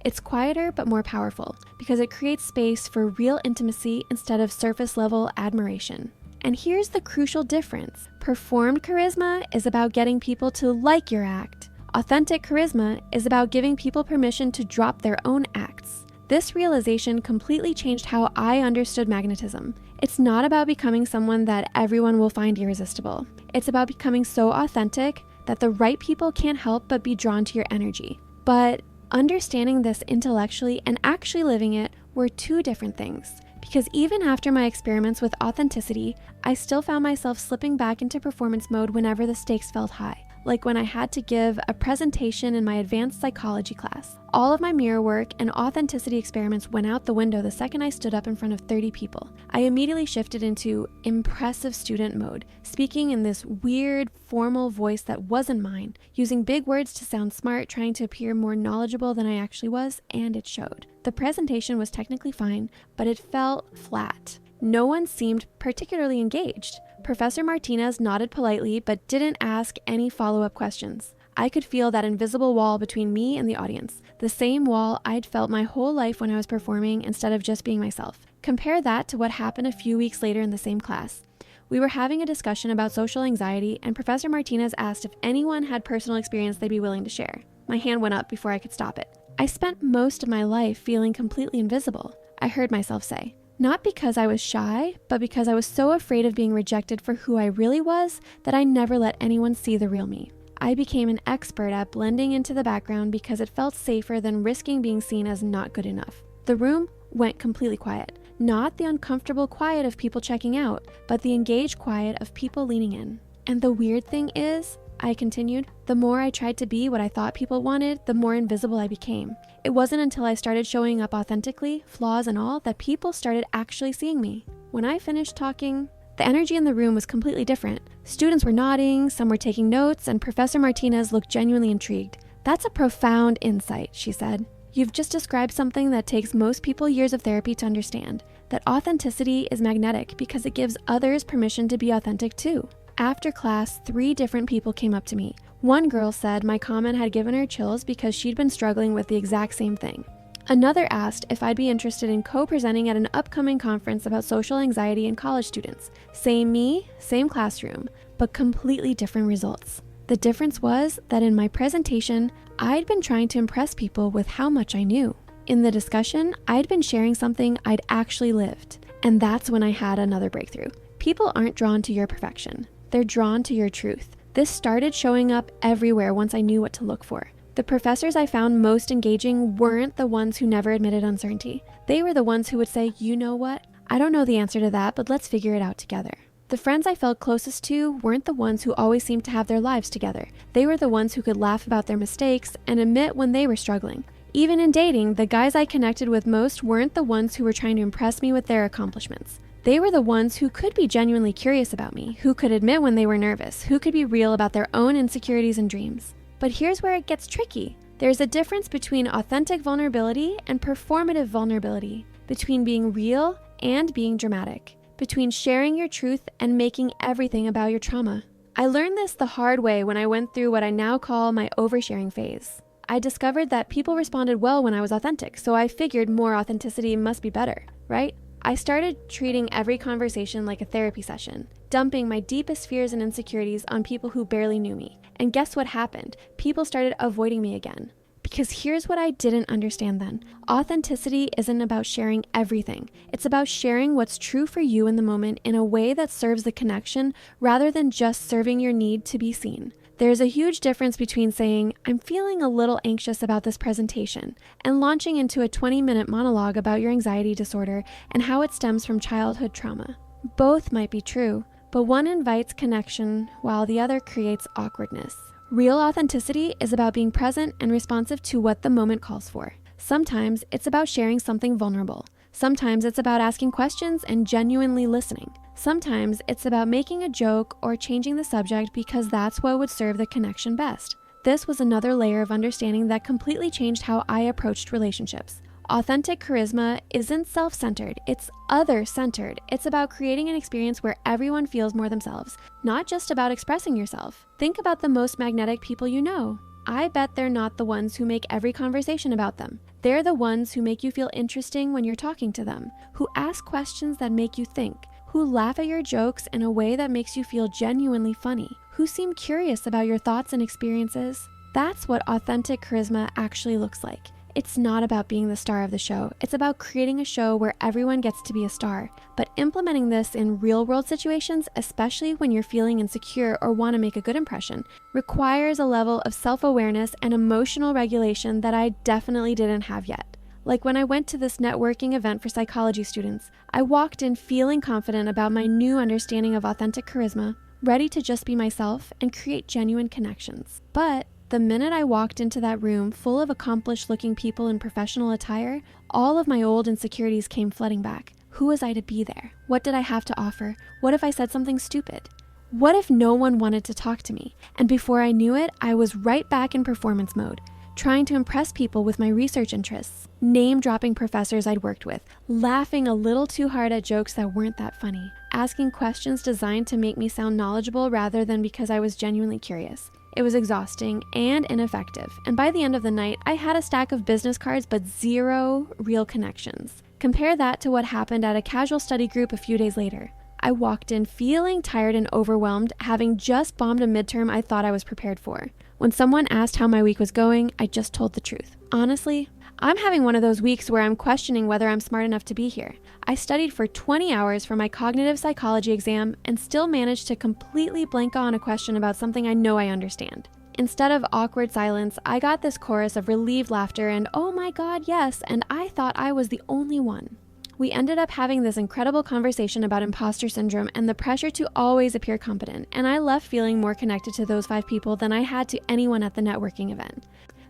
It's quieter but more powerful because it creates space for real intimacy instead of surface-level admiration. And here's the crucial difference. Performed charisma is about getting people to like your act. Authentic charisma is about giving people permission to drop their own acts. This realization completely changed how I understood magnetism. It's not about becoming someone that everyone will find irresistible. It's about becoming so authentic that the right people can't help but be drawn to your energy. But understanding this intellectually and actually living it were two different things. Because even after my experiments with authenticity, I still found myself slipping back into performance mode whenever the stakes felt high. Like when I had to give a presentation in my advanced psychology class. All of my mirror work and authenticity experiments went out the window the second I stood up in front of 30 people. I immediately shifted into impressive student mode, speaking in this weird, formal voice that wasn't mine, using big words to sound smart, trying to appear more knowledgeable than I actually was, and it showed. The presentation was technically fine, but it felt flat. No one seemed particularly engaged. Professor Martinez nodded politely, but didn't ask any follow-up questions. I could feel that invisible wall between me and the audience, the same wall I'd felt my whole life when I was performing instead of just being myself. Compare that to what happened a few weeks later in the same class. We were having a discussion about social anxiety, and Professor Martinez asked if anyone had personal experience they'd be willing to share. My hand went up before I could stop it. "I spent most of my life feeling completely invisible," I heard myself say. Not because I was shy, but because I was so afraid of being rejected for who I really was that I never let anyone see the real me. I became an expert at blending into the background because it felt safer than risking being seen as not good enough. The room went completely quiet. Not the uncomfortable quiet of people checking out, but the engaged quiet of people leaning in. And the weird thing is, I continued, the more I tried to be what I thought people wanted, the more invisible I became. It wasn't until I started showing up authentically, flaws and all, that people started actually seeing me. When I finished talking, the energy in the room was completely different. Students were nodding, some were taking notes, and Professor Martinez looked genuinely intrigued. "That's a profound insight," she said. You've just described something that takes most people years of therapy to understand, that authenticity is magnetic because it gives others permission to be authentic too. After class, 3 different people came up to me. One girl said my comment had given her chills because she'd been struggling with the exact same thing. Another asked if I'd be interested in co-presenting at an upcoming conference about social anxiety in college students. Same me, same classroom, but completely different results. The difference was that in my presentation, I'd been trying to impress people with how much I knew. In the discussion, I'd been sharing something I'd actually lived. And that's when I had another breakthrough. People aren't drawn to your perfection. They're drawn to your truth. This started showing up everywhere once I knew what to look for. The professors I found most engaging weren't the ones who never admitted uncertainty. They were the ones who would say, you know what? I don't know the answer to that, but let's figure it out together. The friends I felt closest to weren't the ones who always seemed to have their lives together. They were the ones who could laugh about their mistakes and admit when they were struggling. Even in dating, the guys I connected with most weren't the ones who were trying to impress me with their accomplishments. They were the ones who could be genuinely curious about me, who could admit when they were nervous, who could be real about their own insecurities and dreams. But here's where it gets tricky. There's a difference between authentic vulnerability and performative vulnerability, between being real and being dramatic, between sharing your truth and making everything about your trauma. I learned this the hard way when I went through what I now call my oversharing phase. I discovered that people responded well when I was authentic, so I figured more authenticity must be better, right? I started treating every conversation like a therapy session, dumping my deepest fears and insecurities on people who barely knew me. And guess what happened? People started avoiding me again. Because here's what I didn't understand then. Authenticity isn't about sharing everything. It's about sharing what's true for you in the moment in a way that serves the connection rather than just serving your need to be seen. There's a huge difference between saying, I'm feeling a little anxious about this presentation, and launching into a 20-minute monologue about your anxiety disorder and how it stems from childhood trauma. Both might be true, but one invites connection while the other creates awkwardness. Real authenticity is about being present and responsive to what the moment calls for. Sometimes it's about sharing something vulnerable. Sometimes it's about asking questions and genuinely listening. Sometimes it's about making a joke or changing the subject because that's what would serve the connection best. This was another layer of understanding that completely changed how I approached relationships. Authentic charisma isn't self-centered, it's other-centered. It's about creating an experience where everyone feels more themselves, not just about expressing yourself. Think about the most magnetic people you know. I bet they're not the ones who make every conversation about them. They're the ones who make you feel interesting when you're talking to them, who ask questions that make you think, who laugh at your jokes in a way that makes you feel genuinely funny, who seem curious about your thoughts and experiences. That's what authentic charisma actually looks like. It's not about being the star of the show. It's about creating a show where everyone gets to be a star. But implementing this in real-world situations, especially when you're feeling insecure or want to make a good impression, requires a level of self-awareness and emotional regulation that I definitely didn't have yet. Like when I went to this networking event for psychology students, I walked in feeling confident about my new understanding of authentic charisma, ready to just be myself and create genuine connections. But the minute I walked into that room full of accomplished-looking people in professional attire, all of my old insecurities came flooding back. Who was I to be there? What did I have to offer? What if I said something stupid? What if no one wanted to talk to me? And before I knew it, I was right back in performance mode, trying to impress people with my research interests, name-dropping professors I'd worked with, laughing a little too hard at jokes that weren't that funny, asking questions designed to make me sound knowledgeable rather than because I was genuinely curious. It was exhausting and ineffective, and by the end of the night, I had a stack of business cards but 0 real connections. Compare that to what happened at a casual study group a few days later. I walked in feeling tired and overwhelmed, having just bombed a midterm I thought I was prepared for. When someone asked how my week was going, I just told the truth. Honestly, I'm having one of those weeks where I'm questioning whether I'm smart enough to be here. I studied for 20 hours for my cognitive psychology exam and still managed to completely blank on a question about something I know I understand. Instead of awkward silence, I got this chorus of relieved laughter and oh my god, yes, and I thought I was the only one. We ended up having this incredible conversation about imposter syndrome and the pressure to always appear competent, and I left feeling more connected to those 5 people than I had to anyone at the networking event.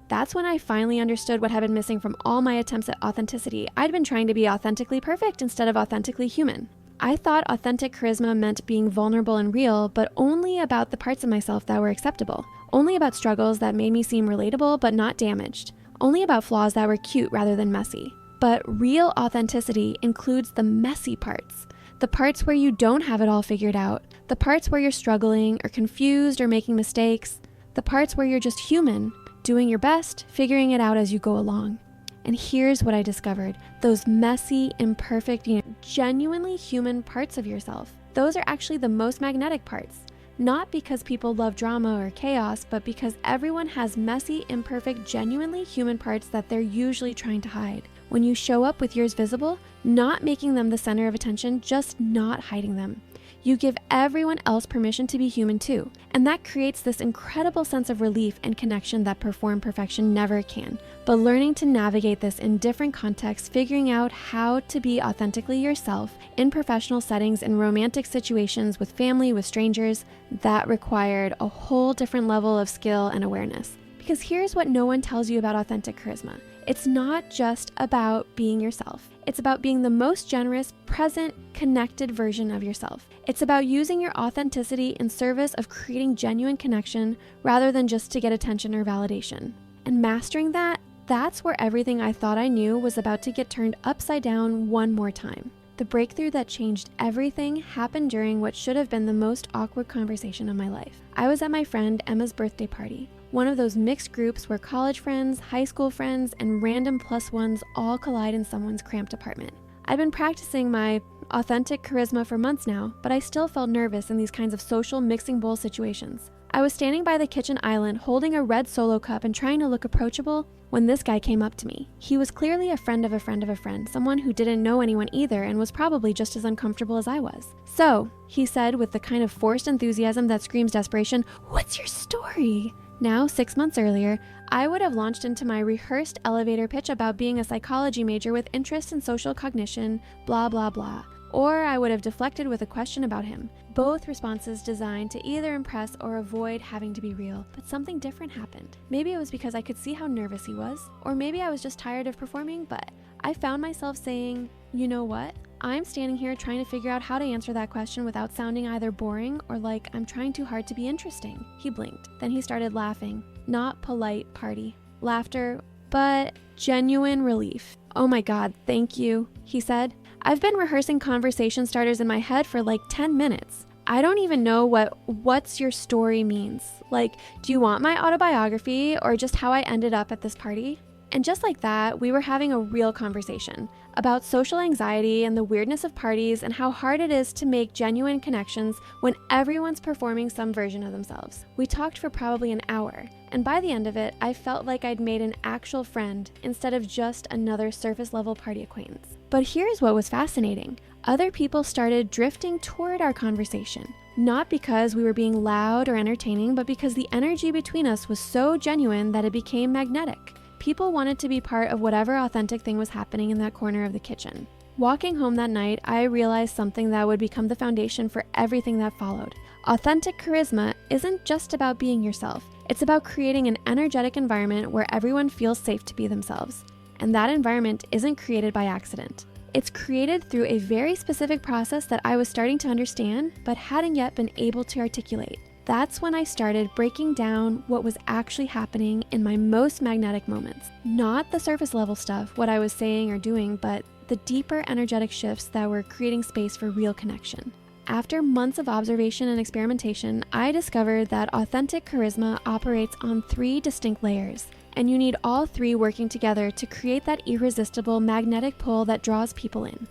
That's when I finally understood what had been missing from all my attempts at authenticity. I'd been trying to be authentically perfect instead of authentically human. I thought authentic charisma meant being vulnerable and real, but only about the parts of myself that were acceptable. Only about struggles that made me seem relatable but not damaged. only about flaws that were cute rather than messy. But real authenticity includes the messy parts, the parts where you don't have it all figured out, the parts where you're struggling or confused or making mistakes, the parts where you're just human, doing your best, figuring it out as you go along. And here's what I discovered. Those messy, imperfect, genuinely human parts of yourself. Those are actually the most magnetic parts. Not because people love drama or chaos, but because everyone has messy, imperfect, genuinely human parts that they're usually trying to hide. When you show up with yours visible, not making them the center of attention, just not hiding them, you give everyone else permission to be human too. And that creates this incredible sense of relief and connection that performed perfection never can. But learning to navigate this in different contexts, figuring out how to be authentically yourself in professional settings, in romantic situations, with family, with strangers, that required a whole different level of skill and awareness. Because here's what no one tells you about authentic charisma. It's not just about being yourself. It's about being the most generous, present, connected version of yourself. It's about using your authenticity in service of creating genuine connection rather than just to get attention or validation. And mastering that, that's where everything I thought I knew was about to get turned upside down one more time. The breakthrough that changed everything happened during what should have been the most awkward conversation of my life. I was at my friend Emma's birthday party, one of those mixed groups where college friends, high school friends, and random plus ones all collide in someone's cramped apartment. I'd been practicing my authentic charisma for months now, but I still felt nervous in these kinds of social mixing bowl situations. I was standing by the kitchen island holding a red Solo cup and trying to look approachable when this guy came up to me. He was clearly a friend of a friend of a friend, someone who didn't know anyone either and was probably just as uncomfortable as I was. "So," he said with the kind of forced enthusiasm that screams desperation, "what's your story?" Now, 6 months earlier, I would have launched into my rehearsed elevator pitch about being a psychology major with interest in social cognition, blah, blah, blah. Or I would have deflected with a question about him. Both responses designed to either impress or avoid having to be real. But something different happened. Maybe it was because I could see how nervous he was, or maybe I was just tired of performing, but I found myself saying, "You know what? I'm standing here trying to figure out how to answer that question without sounding either boring or like I'm trying too hard to be interesting." He blinked. Then he started laughing. Not polite party laughter, but genuine relief. "Oh my God, thank you," he said. "I've been rehearsing conversation starters in my head for like 10 minutes. I don't even know what what's your story means. Like, do you want my autobiography or just how I ended up at this party?" And just like that, we were having a real conversation about social anxiety and the weirdness of parties and how hard it is to make genuine connections when everyone's performing some version of themselves. We talked for probably an hour, and by the end of it, I felt like I'd made an actual friend instead of just another surface-level party acquaintance. But here's what was fascinating. Other people started drifting toward our conversation, not because we were being loud or entertaining, but because the energy between us was so genuine that it became magnetic. People wanted to be part of whatever authentic thing was happening in that corner of the kitchen. Walking home that night, I realized something that would become the foundation for everything that followed. Authentic charisma isn't just about being yourself. It's about creating an energetic environment where everyone feels safe to be themselves. And that environment isn't created by accident. It's created through a very specific process that I was starting to understand, but hadn't yet been able to articulate. That's when I started breaking down what was actually happening in my most magnetic moments. Not the surface level stuff, what I was saying or doing, but the deeper energetic shifts that were creating space for real connection. After months of observation and experimentation, I discovered that authentic charisma operates on 3 distinct layers, and you need all 3 working together to create that irresistible magnetic pull that draws people in.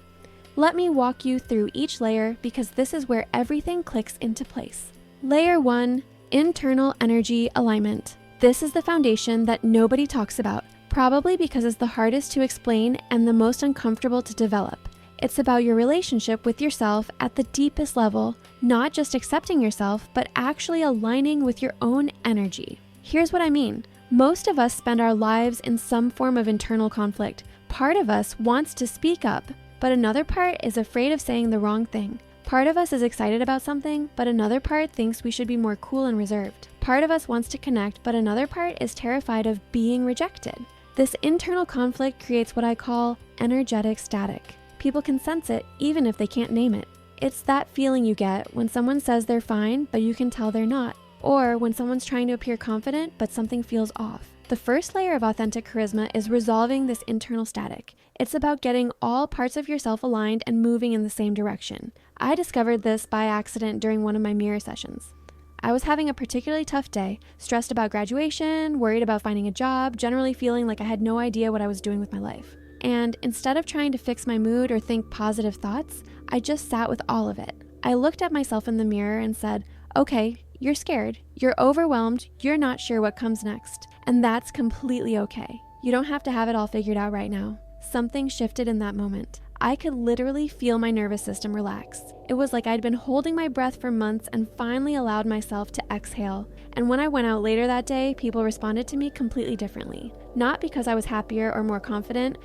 Let me walk you through each layer because this is where everything clicks into place. Layer 1, internal energy alignment. This is the foundation that nobody talks about, probably because it's the hardest to explain and the most uncomfortable to develop. It's about your relationship with yourself at the deepest level, not just accepting yourself, but actually aligning with your own energy. Here's what I mean. Most of us spend our lives in some form of internal conflict. Part of us wants to speak up, but another part is afraid of saying the wrong thing. Part of us is excited about something, but another part thinks we should be more cool and reserved. Part of us wants to connect, but another part is terrified of being rejected. This internal conflict creates what I call energetic static. People can sense it even if they can't name it. It's that feeling you get when someone says they're fine, but you can tell they're not. Or when someone's trying to appear confident, but something feels off. The first layer of authentic charisma is resolving this internal static. It's about getting all parts of yourself aligned and moving in the same direction. I discovered this by accident during one of my mirror sessions. I was having a particularly tough day, stressed about graduation, worried about finding a job, generally feeling like I had no idea what I was doing with my life. And instead of trying to fix my mood or think positive thoughts, I just sat with all of it. I looked at myself in the mirror and said, okay, you're scared, you're overwhelmed, you're not sure what comes next. And that's completely okay. You don't have to have it all figured out right now. Something shifted in that moment. I could literally feel my nervous system relax. It was like I'd been holding my breath for months and finally allowed myself to exhale. And when I went out later that day, people responded to me completely differently. Not because I was happier or more confident,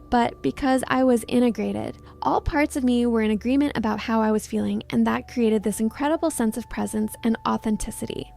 but because I was integrated. All parts of me were in agreement about how I was feeling, and that created this incredible sense of presence and authenticity.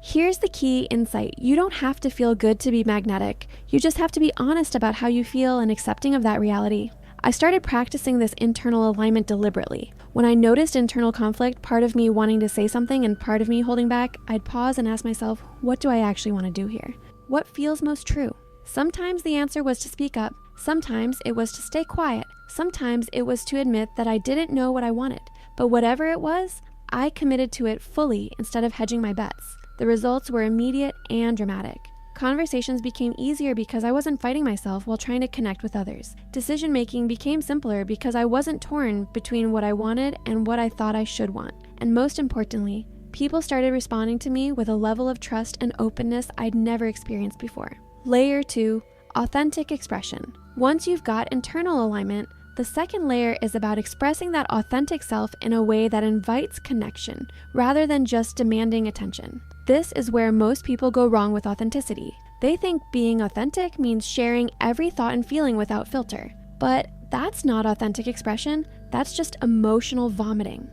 Here's the key insight. You don't have to feel good to be magnetic. You just have to be honest about how you feel and accepting of that reality. I started practicing this internal alignment deliberately. When I noticed internal conflict, part of me wanting to say something and part of me holding back, I'd pause and ask myself, what do I actually want to do here? What feels most true? Sometimes the answer was to speak up. Sometimes it was to stay quiet. Sometimes it was to admit that I didn't know what I wanted. But whatever it was, I committed to it fully instead of hedging my bets. The results were immediate and dramatic. Conversations became easier because I wasn't fighting myself while trying to connect with others. Decision-making became simpler because I wasn't torn between what I wanted and what I thought I should want. And most importantly, people started responding to me with a level of trust and openness I'd never experienced before. Layer 2, authentic expression. Once you've got internal alignment, the second layer is about expressing that authentic self in a way that invites connection, rather than just demanding attention. This is where most people go wrong with authenticity. They think being authentic means sharing every thought and feeling without filter. But that's not authentic expression, that's just emotional vomiting.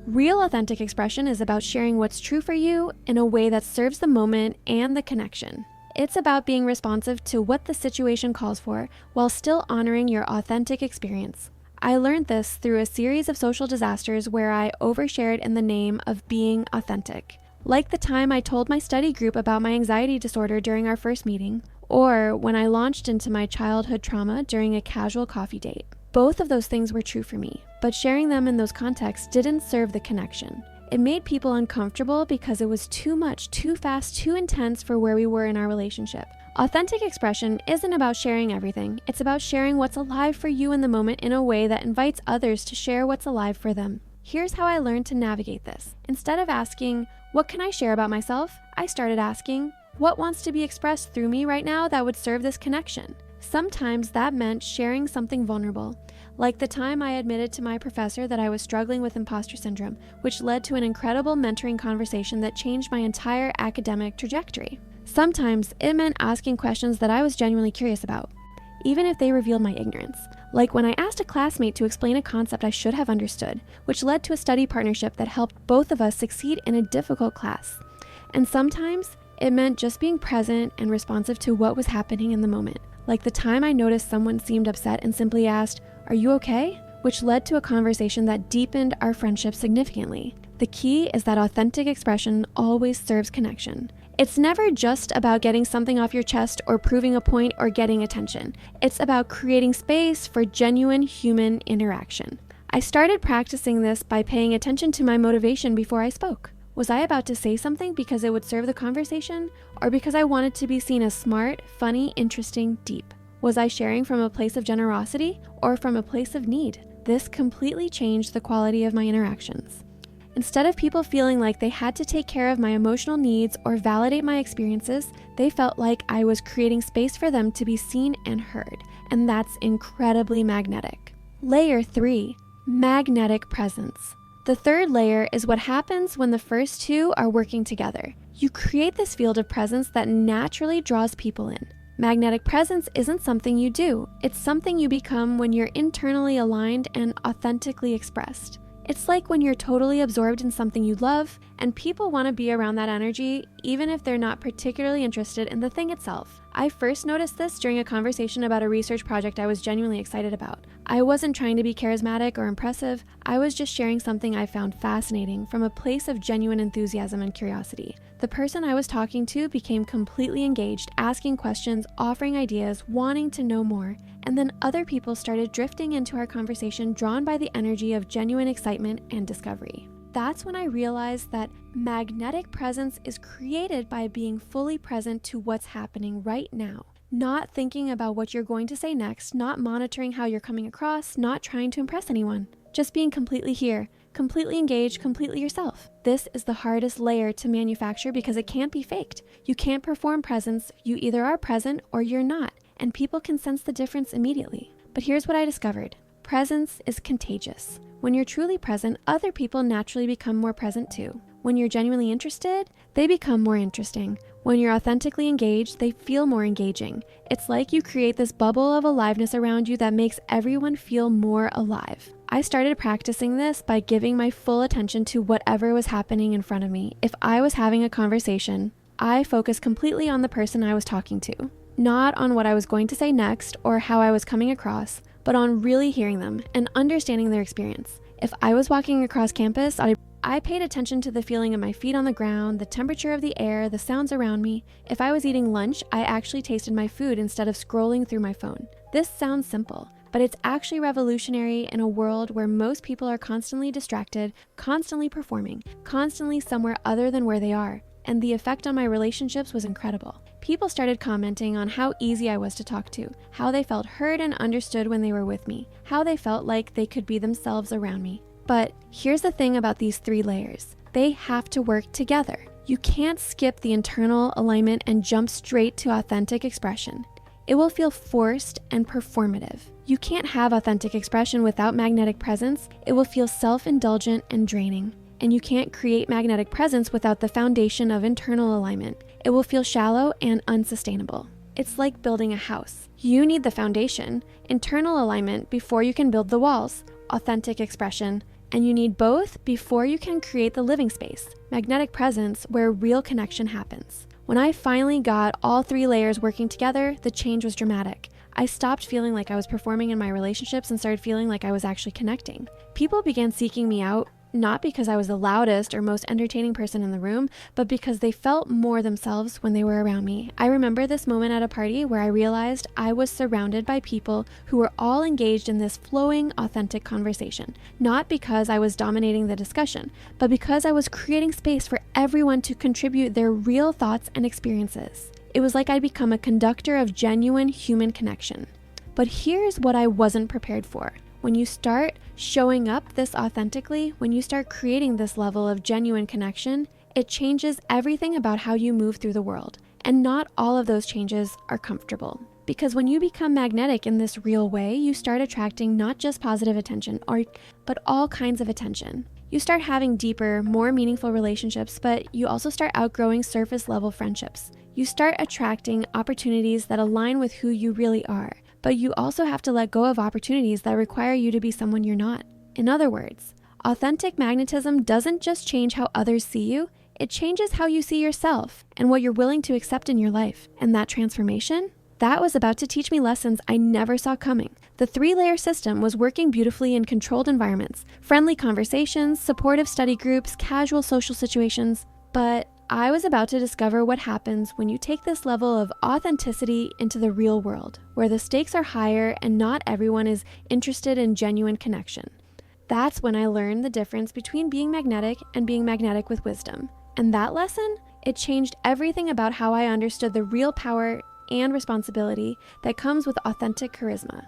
Real authentic expression is about sharing what's true for you in a way that serves the moment and the connection. It's about being responsive to what the situation calls for while still honoring your authentic experience. I learned this through a series of social disasters where I overshared in the name of being authentic. Like the time I told my study group about my anxiety disorder during our first meeting, or when I launched into my childhood trauma during a casual coffee date. Both of those things were true for me, but sharing them in those contexts didn't serve the connection. It made people uncomfortable because it was too much, too fast, too intense for where we were in our relationship. Authentic expression isn't about sharing everything. It's about sharing what's alive for you in the moment in a way that invites others to share what's alive for them. Here's how I learned to navigate this. Instead of asking, what can I share about myself? I started asking, what wants to be expressed through me right now that would serve this connection? Sometimes that meant sharing something vulnerable, like the time I admitted to my professor that I was struggling with imposter syndrome, which led to an incredible mentoring conversation that changed my entire academic trajectory. Sometimes it meant asking questions that I was genuinely curious about, even if they revealed my ignorance. Like when I asked a classmate to explain a concept I should have understood, which led to a study partnership that helped both of us succeed in a difficult class. And sometimes it meant just being present and responsive to what was happening in the moment. Like the time I noticed someone seemed upset and simply asked, "Are you okay?" which led to a conversation that deepened our friendship significantly. The key is that authentic expression always serves connection. It's never just about getting something off your chest or proving a point or getting attention. It's about creating space for genuine human interaction. I started practicing this by paying attention to my motivation before I spoke. Was I about to say something because it would serve the conversation, or because I wanted to be seen as smart, funny, interesting, deep? Was I sharing from a place of generosity or from a place of need? This completely changed the quality of my interactions. Instead of people feeling like they had to take care of my emotional needs or validate my experiences, they felt like I was creating space for them to be seen and heard, and that's incredibly magnetic. Layer 3, magnetic presence. The third layer is what happens when the first two are working together. You create this field of presence that naturally draws people in. Magnetic presence isn't something you do, it's something you become when you're internally aligned and authentically expressed. It's like when you're totally absorbed in something you love, and people want to be around that energy, even if they're not particularly interested in the thing itself. I first noticed this during a conversation about a research project I was genuinely excited about. I wasn't trying to be charismatic or impressive, I was just sharing something I found fascinating from a place of genuine enthusiasm and curiosity. The person I was talking to became completely engaged, asking questions, offering ideas, wanting to know more. And then other people started drifting into our conversation, drawn by the energy of genuine excitement and discovery. That's when I realized that magnetic presence is created by being fully present to what's happening right now. Not thinking about what you're going to say next, not monitoring how you're coming across, not trying to impress anyone. Just being completely here, completely engaged, completely yourself. This is the hardest layer to manufacture because it can't be faked. You can't perform presence. You either are present or you're not, and people can sense the difference immediately. But here's what I discovered. Presence is contagious. When you're truly present, other people naturally become more present too. When you're genuinely interested, they become more interesting. When you're authentically engaged, they feel more engaging. It's like you create this bubble of aliveness around you that makes everyone feel more alive. I started practicing this by giving my full attention to whatever was happening in front of me. If I was having a conversation, I focused completely on the person I was talking to, not on what I was going to say next or how I was coming across, but on really hearing them and understanding their experience. If I was walking across campus, I paid attention to the feeling of my feet on the ground, the temperature of the air, the sounds around me. If I was eating lunch, I actually tasted my food instead of scrolling through my phone. This sounds simple, but it's actually revolutionary in a world where most people are constantly distracted, constantly performing, constantly somewhere other than where they are. And the effect on my relationships was incredible. People started commenting on how easy I was to talk to, how they felt heard and understood when they were with me, how they felt like they could be themselves around me. But here's the thing about these 3 layers. They have to work together. You can't skip the internal alignment and jump straight to authentic expression. It will feel forced and performative. You can't have authentic expression without magnetic presence. It will feel self-indulgent and draining. And you can't create magnetic presence without the foundation of internal alignment. It will feel shallow and unsustainable. It's like building a house. You need the foundation, internal alignment, before you can build the walls, authentic expression, and you need both before you can create the living space, magnetic presence, where real connection happens. When I finally got all 3 layers working together, the change was dramatic. I stopped feeling like I was performing in my relationships and started feeling like I was actually connecting. People began seeking me out, not because I was the loudest or most entertaining person in the room, but because they felt more themselves when they were around me. I remember this moment at a party where I realized I was surrounded by people who were all engaged in this flowing, authentic conversation, not because I was dominating the discussion, but because I was creating space for everyone to contribute their real thoughts and experiences. It was like I'd become a conductor of genuine human connection. But here's what I wasn't prepared for. When you start showing up this authentically, when you start creating this level of genuine connection, it changes everything about how you move through the world. And not all of those changes are comfortable. Because when you become magnetic in this real way, you start attracting not just positive attention, but all kinds of attention. You start having deeper, more meaningful relationships, but you also start outgrowing surface level friendships. You start attracting opportunities that align with who you really are. But you also have to let go of opportunities that require you to be someone you're not. In other words, authentic magnetism doesn't just change how others see you, it changes how you see yourself and what you're willing to accept in your life. And that transformation? That was about to teach me lessons I never saw coming. The 3-layer system was working beautifully in controlled environments, friendly conversations, supportive study groups, casual social situations, but I was about to discover what happens when you take this level of authenticity into the real world, where the stakes are higher and not everyone is interested in genuine connection. That's when I learned the difference between being magnetic and being magnetic with wisdom. And that lesson, it changed everything about how I understood the real power and responsibility that comes with authentic charisma.